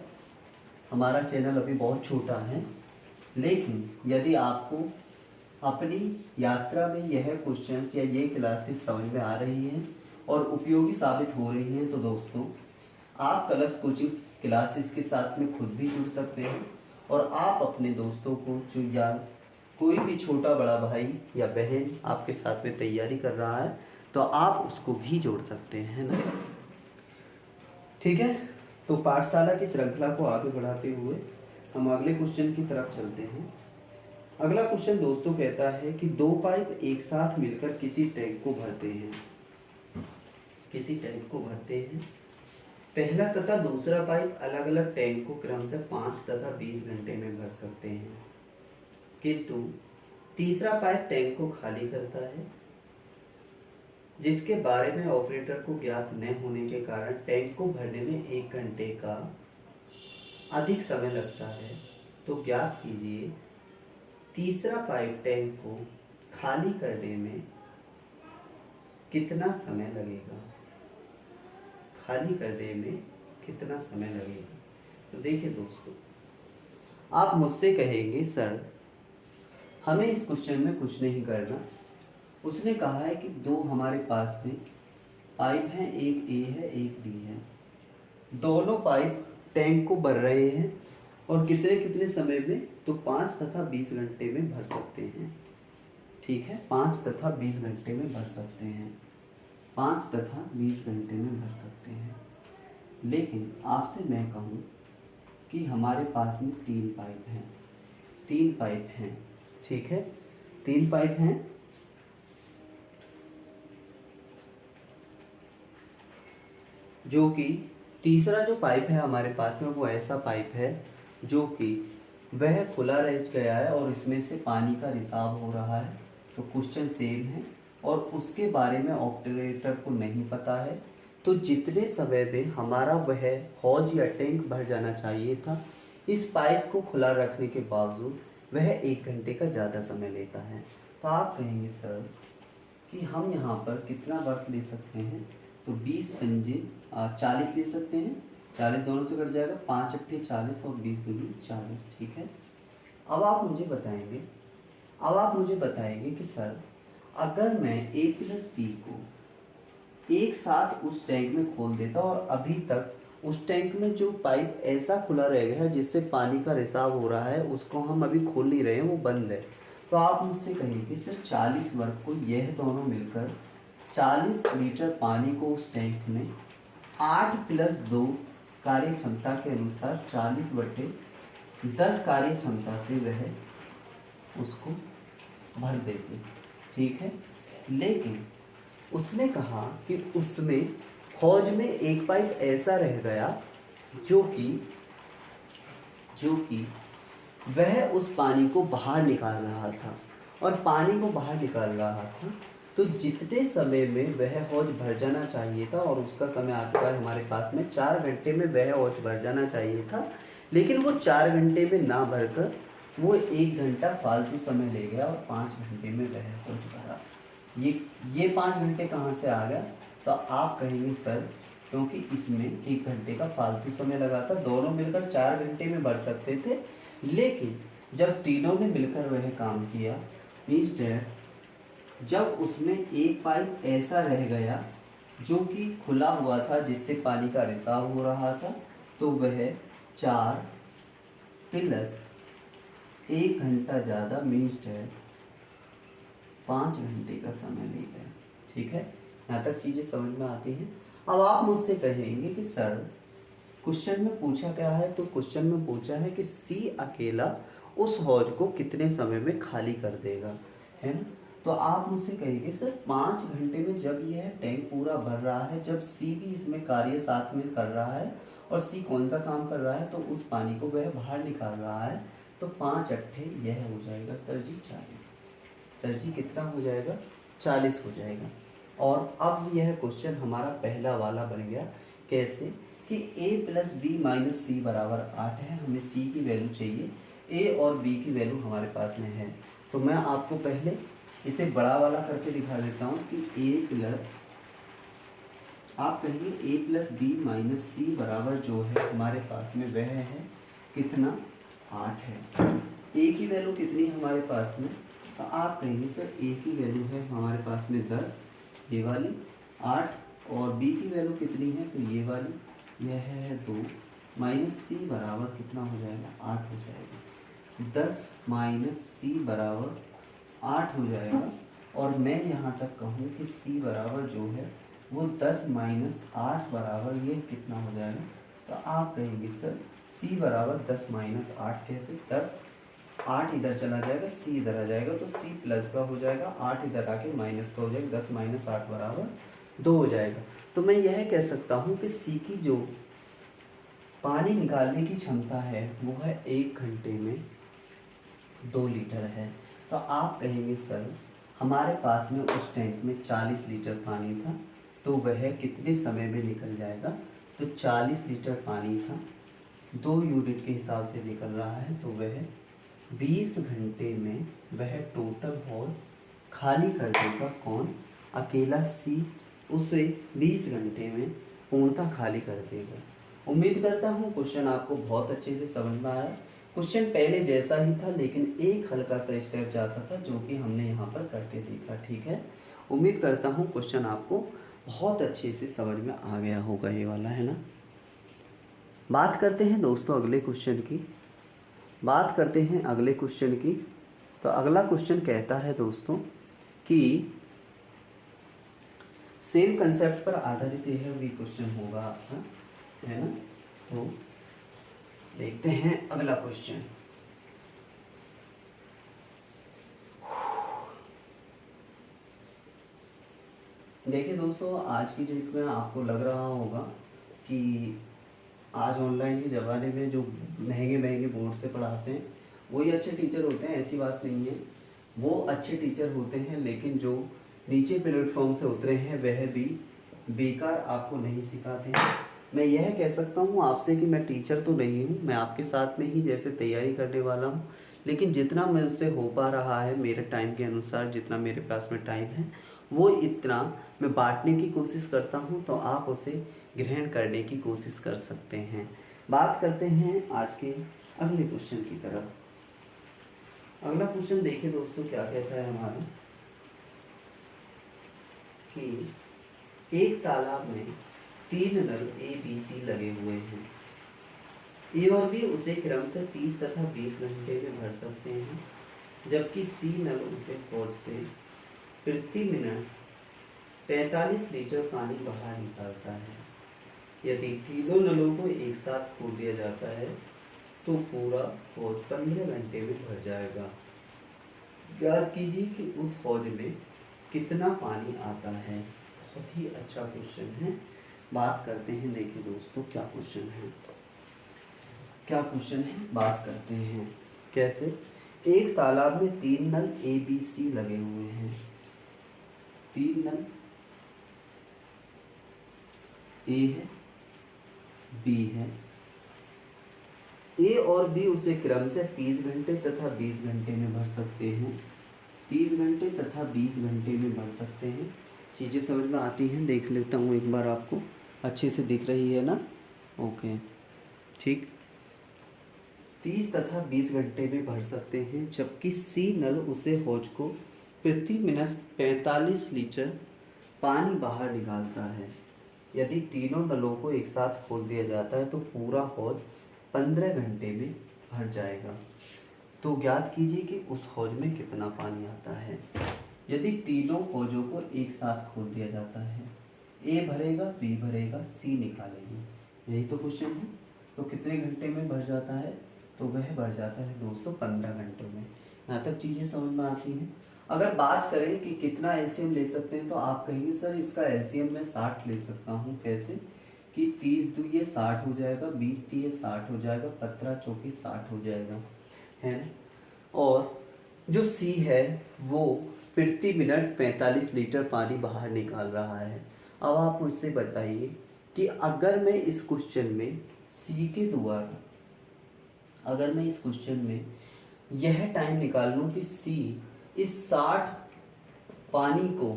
हमारा चैनल अभी बहुत छोटा है। लेकिन यदि आपको अपनी यात्रा में यह क्वेश्चंस या ये क्लासेस समझ में आ रही हैं और उपयोगी साबित हो रही हैं, तो दोस्तों आप कलर्स कोचिंग क्लासेस के साथ में खुद भी जुड़ सकते हैं। और आप अपने दोस्तों को जो या कोई भी छोटा बड़ा भाई या बहन आपके साथ में तैयारी कर रहा है तो आप उसको भी जोड़ सकते हैं ना। ठीक है, तो पाठशाला की श्रृंखला को आगे बढ़ाते हुए हम अगले क्वेश्चन की तरफ चलते हैं। अगला क्वेश्चन दोस्तों कहता है कि 2 पाइप एक साथ मिलकर किसी टैंक को भरते हैं। पहला तथा दूसरा पाइप अलग अलग टैंक को क्रमशः 5 तथा 20 घंटे में भर सकते हैं, किंतु तीसरा पाइप टैंक को खाली करता है, जिसके बारे में ऑपरेटर को ज्ञात न होने के कारण टैंक को भरने में 1 घंटे का अधिक समय लगता है। तो ज्ञात कीजिए तीसरा पाइप टैंक को खाली करने में कितना समय लगेगा। तो देखिए दोस्तों, आप मुझसे कहेंगे सर हमें इस क्वेश्चन में कुछ नहीं करना। उसने कहा है कि 2 हमारे पास में पाइप हैं, एक ए है एक बी है। दोनों पाइप टैंक को भर रहे हैं और कितने समय में, तो 5 तथा 20 घंटे में भर सकते हैं। ठीक है, 5 तथा 20 घंटे में भर सकते हैं। 5 तथा 20 घंटे में भर सकते हैं। लेकिन आपसे मैं कहूँ कि हमारे पास में 3 पाइप हैं। ठीक है, 3 पाइप हैं। जो कि तीसरा जो पाइप है हमारे पास में वो ऐसा पाइप है जो कि वह खुला रह गया है और इसमें से पानी का रिसाव हो रहा है। तो क्वेश्चन सेम है और उसके बारे में ऑपरेटर को नहीं पता है। तो जितने समय में हमारा वह हौज या टैंक भर जाना चाहिए था, इस पाइप को खुला रखने के बावजूद वह 1 घंटे का ज़्यादा समय लेता है। तो आप कहेंगे सर कि हम यहाँ पर कितना वक्त ले सकते हैं, तो 20 पंजे 40 ले सकते हैं। 40 दोनों से कट जाएगा, 5 अट्ठे 40 और 20 दूनी 40। ठीक है, अब आप मुझे बताएंगे कि सर अगर मैं A प्लस बी को एक साथ उस टैंक में खोल देता और अभी तक उस टैंक में जो पाइप ऐसा खुला रह गया है जिससे पानी का रिसाव हो रहा है, उसको हम अभी खोल नहीं रहे हैं, वो बंद है। तो आप मुझसे कहेंगे सर 40 वर्ग को यह दोनों मिलकर 40 लीटर पानी को उस टैंक में 8 + 2 कार्य क्षमता के अनुसार 40/10 कार्य क्षमता से वह उसको भर देते। ठीक है, लेकिन उसने कहा कि उसमें हौज में एक पाइप ऐसा रह गया जो कि वह उस पानी को बाहर निकाल रहा था तो जितने समय में वह हौज भर जाना चाहिए था, और उसका समय आ चुका है हमारे पास में 4 घंटे में वह हौज भर जाना चाहिए था, लेकिन वो 4 घंटे में ना भरकर वो 1 घंटा फालतू समय ले गया और 5 घंटे में वह पहुँच पाया। ये 5 घंटे कहाँ से आ गया? तो आप कहेंगे सर क्योंकि इसमें 1 घंटे का फालतू समय लगा था, दोनों मिलकर 4 घंटे में बढ़ सकते थे, लेकिन जब तीनों ने मिलकर वह काम किया मीन्स डैट जब उसमें एक पाइप ऐसा रह गया जो कि खुला हुआ था जिससे पानी का रिसाव हो रहा था, तो वह 4 प्लस 1 घंटा ज़्यादा मीन्स डैट 5 घंटे का समय ले गया। ठीक है, यहाँ तक चीज़ें समझ में आती हैं। अब आप मुझसे कहेंगे कि सर क्वेश्चन में पूछा क्या है? तो क्वेश्चन में पूछा है कि सी अकेला उस हौज को कितने समय में खाली कर देगा, है ना? तो आप मुझसे कहेंगे सर 5 घंटे में जब यह टैंक पूरा भर रहा है, जब सी भी इसमें कार्य साथ में कर रहा है और सी कौन सा काम कर रहा है? तो उस पानी को वह बाहर निकाल रहा है, तो 5 अट्ठे यह हो जाएगा सर जी 40। सर जी कितना हो जाएगा? 40 हो जाएगा। और अब यह क्वेश्चन हमारा पहला वाला बन गया। कैसे? कि a प्लस बी माइनस सी बराबर 8 है, हमें c की वैल्यू चाहिए, a और b की वैल्यू हमारे पास में है। तो मैं आपको पहले इसे बड़ा वाला करके दिखा देता हूँ कि a प्लस, आप कहेंगे a प्लस बी माइनस सी बराबर जो है हमारे पास में वह है कितना? 8 है। a की वैल्यू कितनी है हमारे पास में? तो आप कहेंगे सर a की वैल्यू है हमारे पास में 10, ये वाली 8, और b की वैल्यू कितनी है? तो ये वाली, यह है 2, माइनस सी बराबर कितना हो जाएगा? 8 हो जाएगा। 10 माइनस सी बराबर 8 हो जाएगा। और मैं यहाँ तक कहूँ कि c बराबर जो है वो 10 माइनस 8 बराबर ये कितना हो जाएगा? तो आप कहेंगे सर c बराबर 10 माइनस 8 कैसे? 10, 8 इधर चला जाएगा, c इधर आ जाएगा, तो c प्लस का हो जाएगा, 8 इधर आके माइनस का हो जाएगा, 10 माइनस 8 बराबर 2 हो जाएगा। तो मैं यह कह सकता हूँ कि c की जो पानी निकालने की क्षमता है वो है 1 घंटे में 2 लीटर है। तो आप कहेंगे सर हमारे पास में उस टैंक में 40 लीटर पानी था, तो वह कितने समय में निकल जाएगा? तो 40 लीटर पानी था, 2 यूनिट के हिसाब से निकल रहा है, तो वह 20 घंटे में वह टोटल हॉल खाली कर देगा। कौन? अकेला सी उसे 20 घंटे में पूर्णतः खाली कर देगा। उम्मीद करता हूँ क्वेश्चन आपको बहुत अच्छे से समझ में आया। क्वेश्चन पहले जैसा ही था लेकिन एक हल्का सा स्टेप जाता था जो कि हमने यहाँ पर करके देखा। ठीक है, उम्मीद करता हूँ क्वेश्चन आपको बहुत अच्छे से समझ में आ गया होगा ये वाला, है ना। बात करते हैं दोस्तों अगले क्वेश्चन की। बात करते हैं अगले क्वेश्चन की। तो अगला क्वेश्चन कहता है दोस्तों कि सेम कंसेप्ट पर आधारित यह भी क्वेश्चन होगा आपका, है ना। तो देखते हैं अगला क्वेश्चन। देखिए दोस्तों, आज की डेट में आपको लग रहा होगा कि आज ऑनलाइन के ज़माने में जो महंगे महंगे बोर्ड से पढ़ाते हैं वही अच्छे टीचर होते हैं, ऐसी बात नहीं है। वो अच्छे टीचर होते हैं, लेकिन जो नीचे प्लेटफॉर्म से उतरे हैं वह भी बेकार आपको नहीं सिखाते हैं। मैं यह कह सकता हूँ आपसे कि मैं टीचर तो नहीं हूँ, मैं आपके साथ में ही जैसे तैयारी करने वाला हूँ, लेकिन जितना मुझसे हो पा रहा है मेरे टाइम के अनुसार, जितना मेरे पास में टाइम है वो इतना मैं बांटने की कोशिश करता हूँ, तो आप उसे ग्रहण करने की कोशिश कर सकते हैं। बात करते हैं आज के अगले क्वेश्चन की तरफ। अगला क्वेश्चन देखिए दोस्तों क्या कहता है हमारा कि एक तालाब में 3 नल ए बी सी लगे हुए हैं। ए और बी उसे क्रम से 30 तथा 20 घंटे में भर सकते हैं, जबकि सी नल उसे हौज से प्रति मिनट 45 लीटर पानी बाहर निकालता है। यदि तीनों नलों को एक साथ खोल दिया जाता है तो पूरा हौज 15 घंटे में भर जाएगा। याद कीजिए कि उस हौज में कितना पानी आता है। बहुत ही अच्छा क्वेश्चन है। बात करते हैं, देखिए दोस्तों क्या क्वेश्चन है, क्या क्वेश्चन है, बात करते हैं। कैसे? एक तालाब में 3 नल ए बी सी लगे हुए हैं। 3 नल ए है, बी है, ए और बी उसे क्रम से 30 घंटे तथा 20 घंटे में भर सकते हैं। 30 घंटे तथा 20 घंटे में भर सकते हैं। चीज़ें समझ में आती हैं? देख लेता हूँ एक बार, आपको अच्छे से दिख रही है ना? ओके, ठीक। 30 तथा 20 घंटे में भर सकते हैं, जबकि सी नल उसे हौज को प्रति मिनट 45 लीटर पानी बाहर निकालता है। यदि तीनों नलों को एक साथ खोल दिया जाता है तो पूरा हौज 15 घंटे में भर जाएगा। तो ज्ञात कीजिए कि उस हौज में कितना पानी आता है। यदि तीनों हौजों को एक साथ खोल दिया जाता है, ए भरेगा, बी भरेगा, सी निकालेंगे, यही तो क्वेश्चन है। तो कितने घंटे में भर जाता है? तो वह भर जाता है दोस्तों 15 घंटों में। यहाँ तक चीज़ें समझ में आती हैं। अगर बात करें कि कितना एलसीएम ले सकते हैं, तो आप कहेंगे सर इसका एलसीएम मैं 60 ले सकता हूँ। कैसे? कि 30 दू ये 60 हो जाएगा, 20 तीय 60 हो जाएगा, 15 चौके 60 हो जाएगा, है ना? और जो सी है वो प्रति मिनट 45 लीटर पानी बाहर निकाल रहा है। अब आप मुझसे बताइए कि अगर मैं इस क्वेश्चन में सी के द्वारा, अगर मैं इस क्वेश्चन में यह टाइम निकाल लूँ कि सी इस 60 पानी को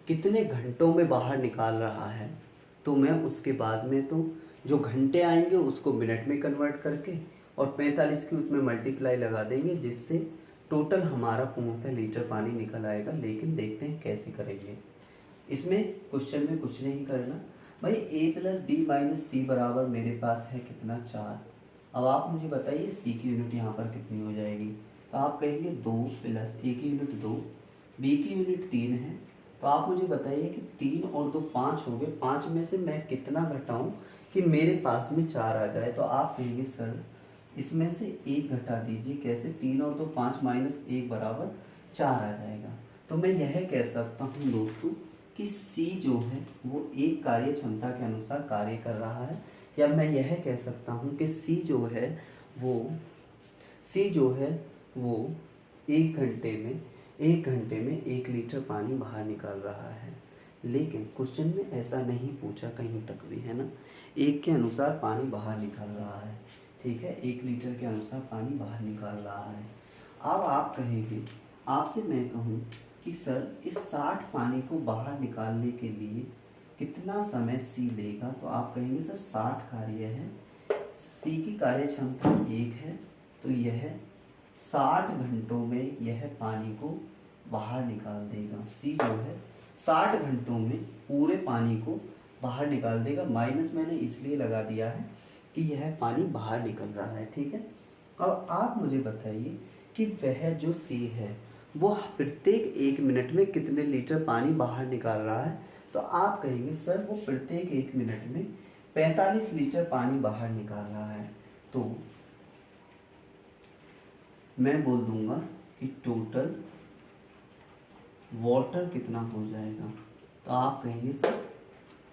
कितने घंटों में बाहर निकाल रहा है, तो मैं उसके बाद में तो जो घंटे आएंगे उसको मिनट में कन्वर्ट करके और 45 की उसमें मल्टीप्लाई लगा देंगे, जिससे टोटल हमारा पूर्णतः लीटर पानी निकल आएगा। लेकिन देखते हैं कैसे करेंगे। इसमें क्वेश्चन में कुछ नहीं करना भाई, ए प्लस बी माइनस सी बराबर मेरे पास है कितना? 4। अब आप मुझे बताइए सी की यूनिट यहाँ पर कितनी हो जाएगी? तो आप कहेंगे 2 प्लस ए की यूनिट 2, बी की यूनिट 3 है। तो आप मुझे बताइए कि 3 और 2 5 हो गए, 5 में से मैं कितना घटाऊं कि मेरे पास में 4 आ जाए? तो आप कहेंगे सर इसमें से 1 घटा दीजिए। कैसे? 3 और 2 5 माइनस 1 बराबर 4 आ जाएगा। तो मैं यह कह सकता हूँ दोस्तों कि सी जो है वो एक कार्य क्षमता के अनुसार कार्य कर रहा है, या मैं यह कह सकता हूँ कि सी जो है वो 1 घंटे में 1 लीटर पानी बाहर निकाल रहा है। लेकिन क्वेश्चन में ऐसा नहीं पूछा कहीं तक भी, है ना? 1 के अनुसार पानी बाहर निकाल रहा है, ठीक है? 1 लीटर के अनुसार पानी बाहर निकाल रहा है। अब आप कहेंगे, आपसे मैं कहूँ कि सर इस 60 पानी को बाहर निकालने के लिए कितना समय सी लेगा? तो आप कहेंगे सर 60 कार्य है, सी की कार्य क्षमता 1 है, तो यह 60 घंटों में यह पानी को बाहर निकाल देगा। सी जो है 60 घंटों में पूरे पानी को बाहर निकाल देगा। माइनस मैंने इसलिए लगा दिया है कि यह पानी बाहर निकल रहा है, ठीक है? अब आप मुझे बताइए कि वह जो सी है वो प्रत्येक 1 मिनट में कितने लीटर पानी बाहर निकाल रहा है? तो आप कहेंगे सर वो प्रत्येक 1 मिनट में 45 लीटर पानी बाहर निकाल रहा है। तो मैं बोल दूंगा कि टोटल वाटर कितना हो जाएगा? तो आप कहेंगे सर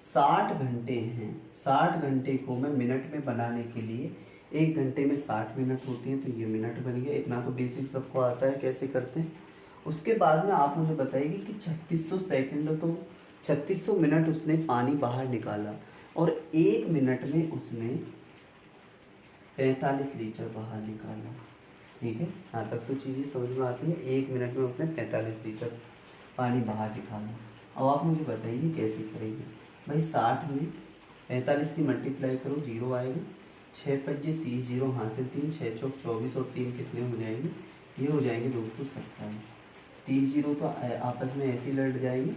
60 घंटे हैं, 60 घंटे को मैं मिनट में बनाने के लिए 1 घंटे में 60 मिनट होती हैं, तो ये मिनट बन गया। इतना तो बेसिक सबको आता है कैसे करते हैं। उसके बाद में आप मुझे बताइए कि 3600 सेकंड, तो 3600 मिनट उसने पानी बाहर निकाला और 1 मिनट में उसने 45 लीटर बाहर निकाला, ठीक है? यहाँ तक तो चीज़ें समझ में आती है। 1 मिनट में उसने 45 लीटर पानी बाहर निकाला। अब आप मुझे बताइए कैसे करेंगे? भाई 60 में 45 की मल्टीप्लाई करो, 0 आएगा। 6 पज्जे 30, 0 हासिल 3, 6 चौक 24 और 3 कितने हो जाएंगे? ये हो जाएंगे दोस्तों 27। 3 0 तो आपस में ऐसे ही लड़ जाएंगे,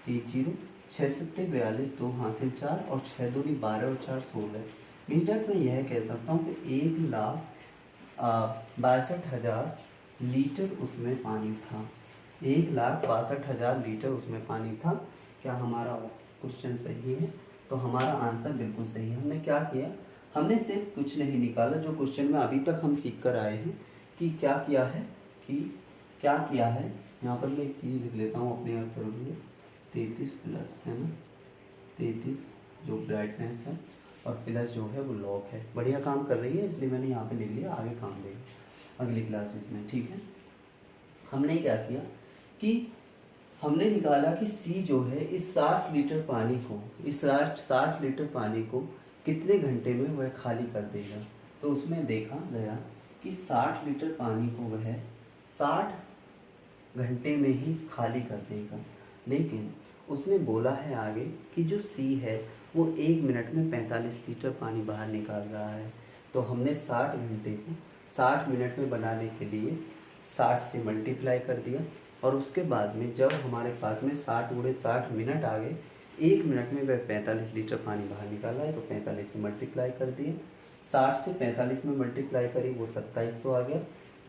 3 0, 6 7 42, 2 हासिल 4 और 6 2 12 और 4 16। मीन डेट मैं यह कह सकता हूँ कि 1,62,000 लीटर उसमें पानी था। 1,62,000 लीटर उसमें पानी था। क्या हमारा क्वेश्चन सही है? तो हमारा आंसर बिल्कुल सही है। हमने क्या किया? हमने सिर्फ कुछ नहीं निकाला, जो क्वेश्चन में अभी तक हम सीख कर आए हैं कि क्या किया है। यहाँ पर मैं एक चीज़ लिख लेता हूँ अपने आप कर लिए, 33 प्लस, है ना? 33 जो ब्राइटनेस है और प्लस जो है वो लॉग है। बढ़िया काम कर रही है, इसलिए मैंने यहाँ पे लिख लिया, आगे काम देगा अगली क्लासेस में, ठीक है? हमने क्या किया कि हमने निकाला कि सी जो है इस 60 लीटर पानी को कितने घंटे में वह खाली कर देगा। तो उसमें देखा गया कि 60 लीटर पानी को वह 60 घंटे में ही खाली कर देगा, लेकिन उसने बोला है आगे कि जो सी है वो 1 मिनट में 45 लीटर पानी बाहर निकाल रहा है। तो हमने 60 घंटे को 60 मिनट में बनाने के लिए 60 से मल्टीप्लाई कर दिया, और उसके बाद में जब हमारे पास में 60 गुणे 60 मिनट आ गए, 1 मिनट में वह 45 लीटर पानी बाहर निकाला है, तो 45 से मल्टीप्लाई कर दिए। 60 से 45 में मल्टीप्लाई करी वो 2700 आ गया,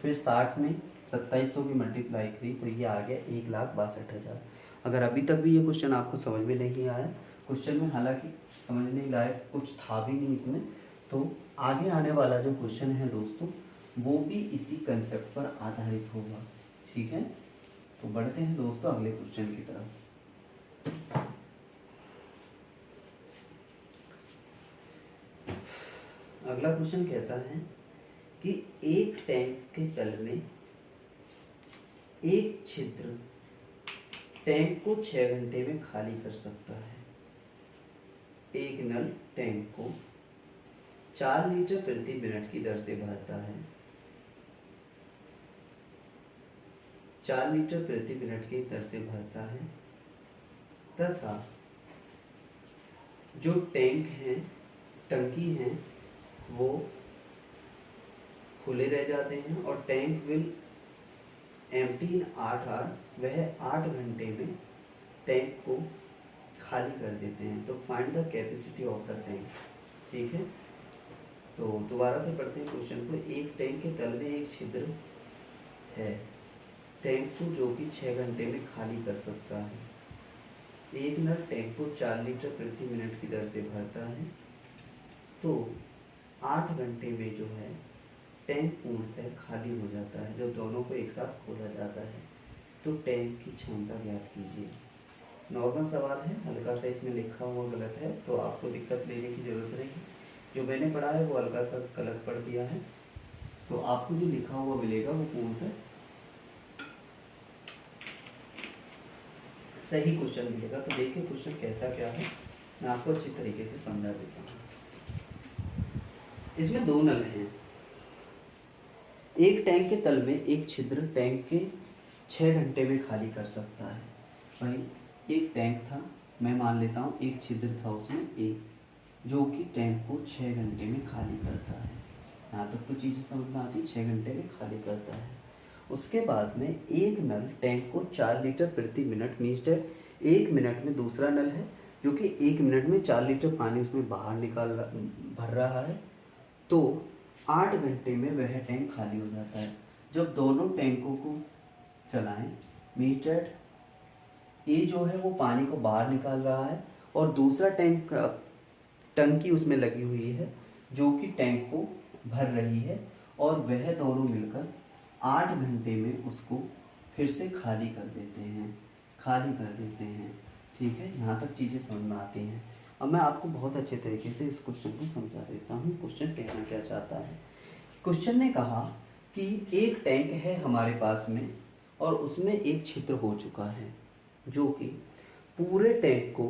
फिर 60 में 2700 की मल्टीप्लाई करी तो ये आ गया 1,62,000। अगर अभी तक भी ये क्वेश्चन आपको समझ में नहीं आया, क्वेश्चन में हालांकि समझने लायक कुछ था भी नहीं इसमें, तो आगे आने वाला जो क्वेश्चन है दोस्तों वो भी इसी कंसेप्ट पर आधारित होगा। ठीक है, तो बढ़ते हैं दोस्तों अगले क्वेश्चन की तरफ। अगला क्वेश्चन कहता है कि एक टैंक के तल में एक छिद्र टैंक को 6 घंटे में खाली कर सकता है। एक नल टैंक को 4 लीटर प्रति मिनट की दर से भरता है। 4 लीटर प्रति मिनट की दर से भरता है तथा जो टैंक हैं, टंकी हैं, वो खुले रह जाते हैं और tank will empty in 8 hour. वह 8 घंटे में टैंक को खाली कर देते हैं। तो find the capacity of the tank. ठीक है, तो दोबारा से पढ़ते हैं क्वेश्चन को। एक टैंक के तल में एक छिद्र है, टैंक को जो कि 6 घंटे में खाली कर सकता है। एक नल टैंक को 4 लीटर प्रति मिनट की दर से भरता है। तो 8 घंटे में जो है टैंक पूर्णतः खाली हो जाता है जब दोनों को एक साथ खोला जाता है। तो टैंक की क्षमता ज्ञात कीजिए। नॉर्मल सवाल है, हल्का सा इसमें लिखा हुआ गलत है तो आपको दिक्कत लेने की ज़रूरत नहीं। जो मैंने पढ़ा है वो हल्का सा गलत पढ़ दिया है, तो आपको जो लिखा हुआ मिलेगा वो पूर्णतः सही क्वेश्चन मिलेगा। तो देखिए क्वेश्चन कहता क्या है, मैं आपको अच्छी तरीके से समझा देता हूँ। इसमें 2 नल हैं। एक टैंक के तल में एक छिद्र टैंक के 6 घंटे में खाली कर सकता है। भाई एक टैंक था, मैं मान लेता हूँ एक छिद्र था उसमें एक, जो कि टैंक को 6 घंटे में खाली करता है। यहाँ तक तो चीज़ें समझ में आती, 6 घंटे में खाली करता है। उसके बाद में एक नल टैंक को 4 लीटर प्रति मिनट मीन्स डेट 1 मिनट में दूसरा नल है जो कि 1 मिनट में 4 लीटर पानी उसमें बाहर भर रहा है। तो 8 घंटे में वह टैंक खाली हो जाता है। जब दोनों टैंकों को चलाएं, मीन्स डेट ए जो है वो पानी को बाहर निकाल रहा है और दूसरा टंकी उसमें लगी हुई है जो कि टैंक को भर रही है, और वह दोनों मिलकर 8 घंटे में उसको फिर से खाली कर देते हैं। ठीक है, यहाँ तक चीज़ें समझ में आती हैं। अब मैं आपको बहुत अच्छे तरीके से इस क्वेश्चन को समझा देता हूँ। क्वेश्चन कहना क्या चाहता है। क्वेश्चन ने कहा कि एक टैंक है हमारे पास में और उसमें एक छिद्र हो चुका है जो कि पूरे टैंक को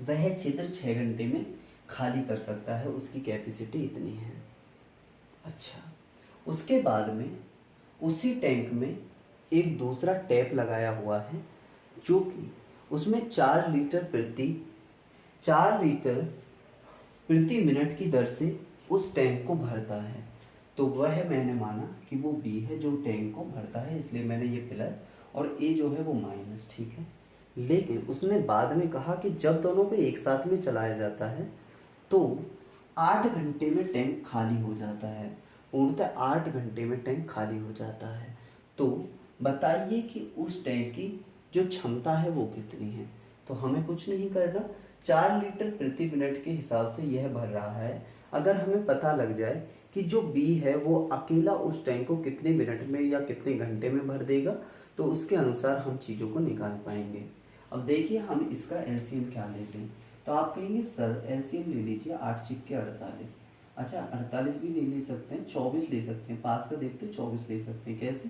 वह छिद्र 6 घंटे में खाली कर सकता है, उसकी कैपेसिटी इतनी है। अच्छा, उसके बाद में उसी टैंक में एक दूसरा टैप लगाया हुआ है जो कि उसमें 4 लीटर प्रति मिनट की दर से उस टैंक को भरता है। तो वह मैंने माना कि वो बी है जो टैंक को भरता है, इसलिए मैंने ये प्लस और ए जो है वो माइनस। ठीक है, लेकिन उसने बाद में कहा कि जब दोनों को एक साथ में चलाया जाता है तो 8 घंटे में टैंक खाली हो जाता है। पूर्णतः 8 घंटे में टैंक खाली हो जाता है। तो बताइए कि उस टैंक की जो क्षमता है वो कितनी है। तो हमें कुछ नहीं करना, 4 लीटर प्रति मिनट के हिसाब से यह भर रहा है। अगर हमें पता लग जाए कि जो बी है वो अकेला उस टैंक को कितने मिनट में या कितने घंटे में भर देगा, तो उसके अनुसार हम चीज़ों को निकाल पाएंगे। अब देखिए हम इसका एलसीएम क्या लेते हैं। तो आप कहेंगे सर एलसीएम ले लीजिए 8 × 48। अच्छा 48 भी नहीं ले सकते हैं, 24 ले सकते हैं। पास का देखते हैं 24 ले सकते हैं। कैसे?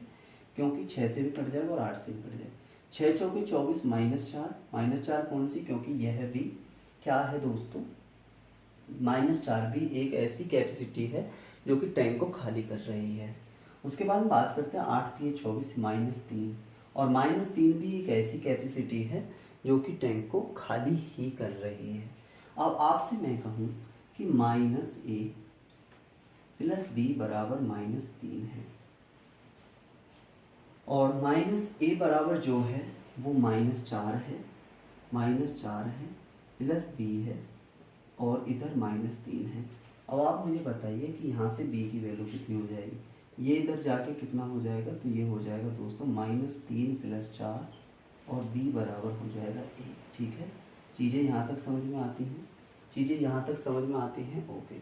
क्योंकि 6 से भी कट जाएगा और 8 से भी कट जाएगा। 6 चौके 24 -4 -4 कौन सी, क्योंकि यह भी क्या है दोस्तों -4 भी एक ऐसी कैपेसिटी है जो कि टैंक को खाली कर रही है। उसके बाद हम बात करते हैं 8 3 24 -3, और -3 भी एक ऐसी कैपेसिटी है जो कि टैंक को खाली ही कर रही है। अब आपसे मैं कहूँ कि -a + b बराबर -3 है, और -a बराबर जो है वो -4 है, -4 है प्लस b है, और इधर -3 है। अब आप मुझे बताइए कि यहाँ से b की वैल्यू कितनी हो जाएगी। ये इधर जाके कितना हो जाएगा, तो ये हो जाएगा दोस्तों -3 + 4, और b बराबर हो जाएगा 1। ठीक है, चीज़ें यहाँ तक समझ में आती हैं, चीज़ें यहाँ तक समझ में आती हैं। ओके,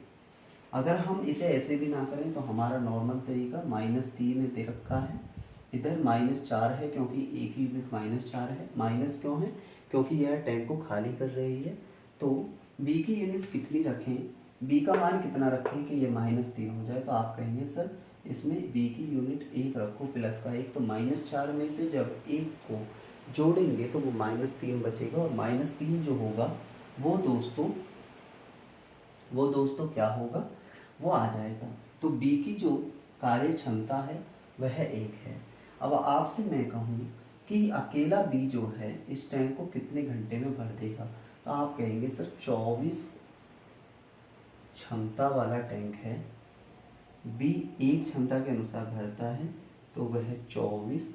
अगर हम इसे ऐसे भी ना करें तो हमारा नॉर्मल तरीका -3 दे रखा है, इधर -4 है क्योंकि एक ही यूनिट -4 है। माइनस क्यों है, क्योंकि यह टैंक को खाली कर रही है। तो b की यूनिट कितनी रखें, b का मान कितना रखें कि ये -3 हो जाए। तो आप कहेंगे सर इसमें b की यूनिट 1 रखो प्लस का 1, तो -4 में से जब 1 को जोड़ेंगे तो वो -3 बचेगा, और -3 जो होगा वो दोस्तों क्या होगा, वो आ जाएगा। तो b की जो कार्य क्षमता है वह 1 है। अब आपसे मैं कहूँ कि अकेला b जो है इस टैंक को कितने घंटे में भर देगा, तो आप कहेंगे सर 24 क्षमता वाला टैंक है, b 1 क्षमता के अनुसार भरता है, तो वह 24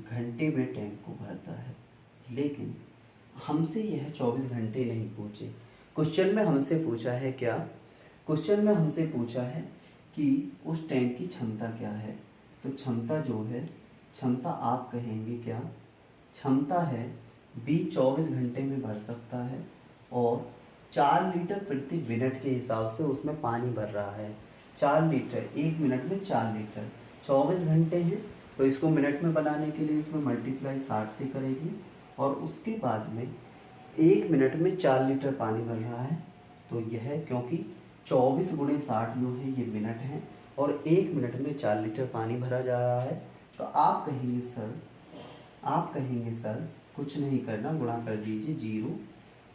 घंटे में टैंक को भरता है। लेकिन हमसे यह 24 घंटे नहीं पूछे, क्वेश्चन में हमसे पूछा है क्या, क्वेश्चन में हमसे पूछा है कि उस टैंक की क्षमता क्या है। तो क्षमता जो है, क्षमता आप कहेंगे क्या, क्षमता है b 24 घंटे में भर सकता है, और 4 लीटर प्रति मिनट के हिसाब से उसमें पानी भर रहा है। 4 लीटर 1 मिनट में 4 लीटर, 24 घंटे हैं, तो इसको मिनट में बनाने के लिए इसमें मल्टीप्लाई 60 से करेगी, और उसके बाद में 1 मिनट में 4 लीटर पानी भर रहा है। तो यह क्योंकि 24 × 60 जो है ये मिनट है, और 1 मिनट में 4 लीटर पानी भरा जा रहा है। तो आप कहेंगे सर कुछ नहीं करना, गुणा कर दीजिए 0,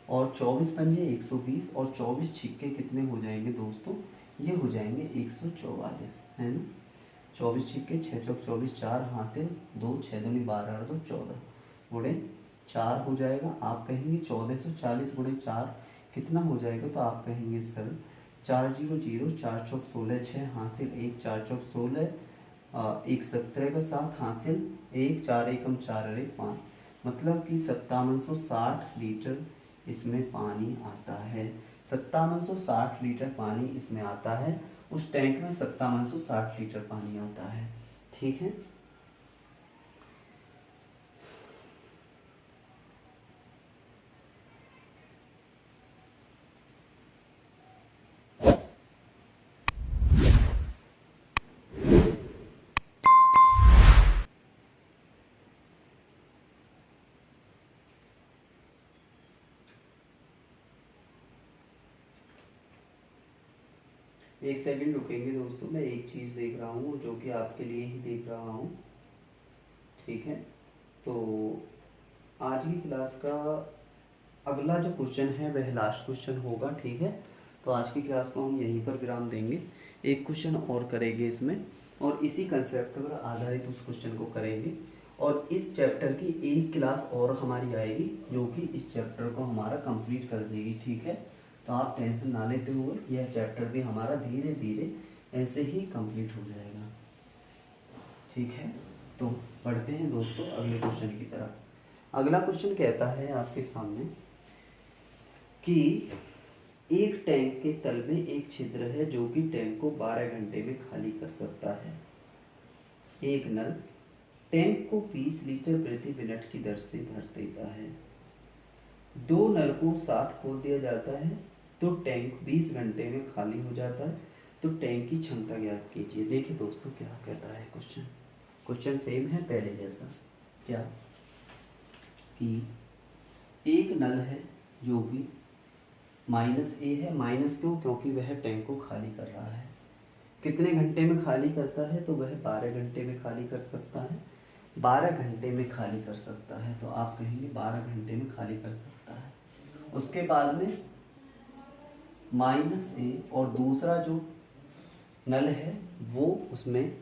और 24 पंजे 120, और 24 छिक्के कितने हो जाएंगे दोस्तों, ये हो जाएंगे 144, है ना। 24 छिक्के 6 चौक 24, 4 हासिल 2, 6 दूनी 12 और 2 14, गुणे 4 हो जाएगा। आप कहेंगे 1440 × 4 कितना हो जाएगा, तो आप कहेंगे सर 4 0 0, 4 चौक 16, 6 हासिल 1, 4 चौक 16, 1 17 का 7 हासिल 1, 4 एकम 4 और 1 5, मतलब कि 5760 लीटर इसमें पानी आता है। 5760 लीटर पानी इसमें आता है, उस टैंक में 5760 लीटर पानी आता है। ठीक है, एक सेकंड रुकेंगे दोस्तों, मैं एक चीज़ देख रहा हूँ जो कि आपके लिए ही देख रहा हूँ। ठीक है, तो आज की क्लास का अगला जो क्वेश्चन है वह लास्ट क्वेश्चन होगा। ठीक है, तो आज की क्लास को हम यहीं पर विराम देंगे, एक क्वेश्चन और करेंगे इसमें, और इसी कंसेप्ट पर आधारित उस क्वेश्चन को करेंगे, और इस चैप्टर की एक क्लास और हमारी आएगी जो कि इस चैप्टर को हमारा कंप्लीट कर देगी। ठीक है, तो आप टेंशन ना लेते हुए, यह चैप्टर भी हमारा धीरे धीरे ऐसे ही कंप्लीट हो जाएगा। ठीक है, तो बढ़ते हैं दोस्तों अगले क्वेश्चन की तरफ। अगला क्वेश्चन कहता है आपके सामने कि एक टैंक के तल में एक छिद्र है जो कि टैंक को 12 घंटे में खाली कर सकता है। एक नल टैंक को 20 लीटर प्रति मिनट की दर से भर देता है। 2 नल को साथ खोल दिया जाता है तो टैंक 20 घंटे में खाली हो जाता है। तो टैंक की क्षमता ज्ञात कीजिए। देखिए दोस्तों क्या कहता है क्वेश्चन सेम है पहले जैसा। क्या कि एक नल है जो कि -a है। माइनस क्यों, क्योंकि वह टैंक को खाली कर रहा है। कितने घंटे में खाली करता है, तो वह 12 घंटे में खाली कर सकता है। 12 घंटे में खाली कर सकता है, तो आप कहेंगे 12 घंटे में खाली कर सकता है। उसके बाद में -a और दूसरा जो नल है वो उसमें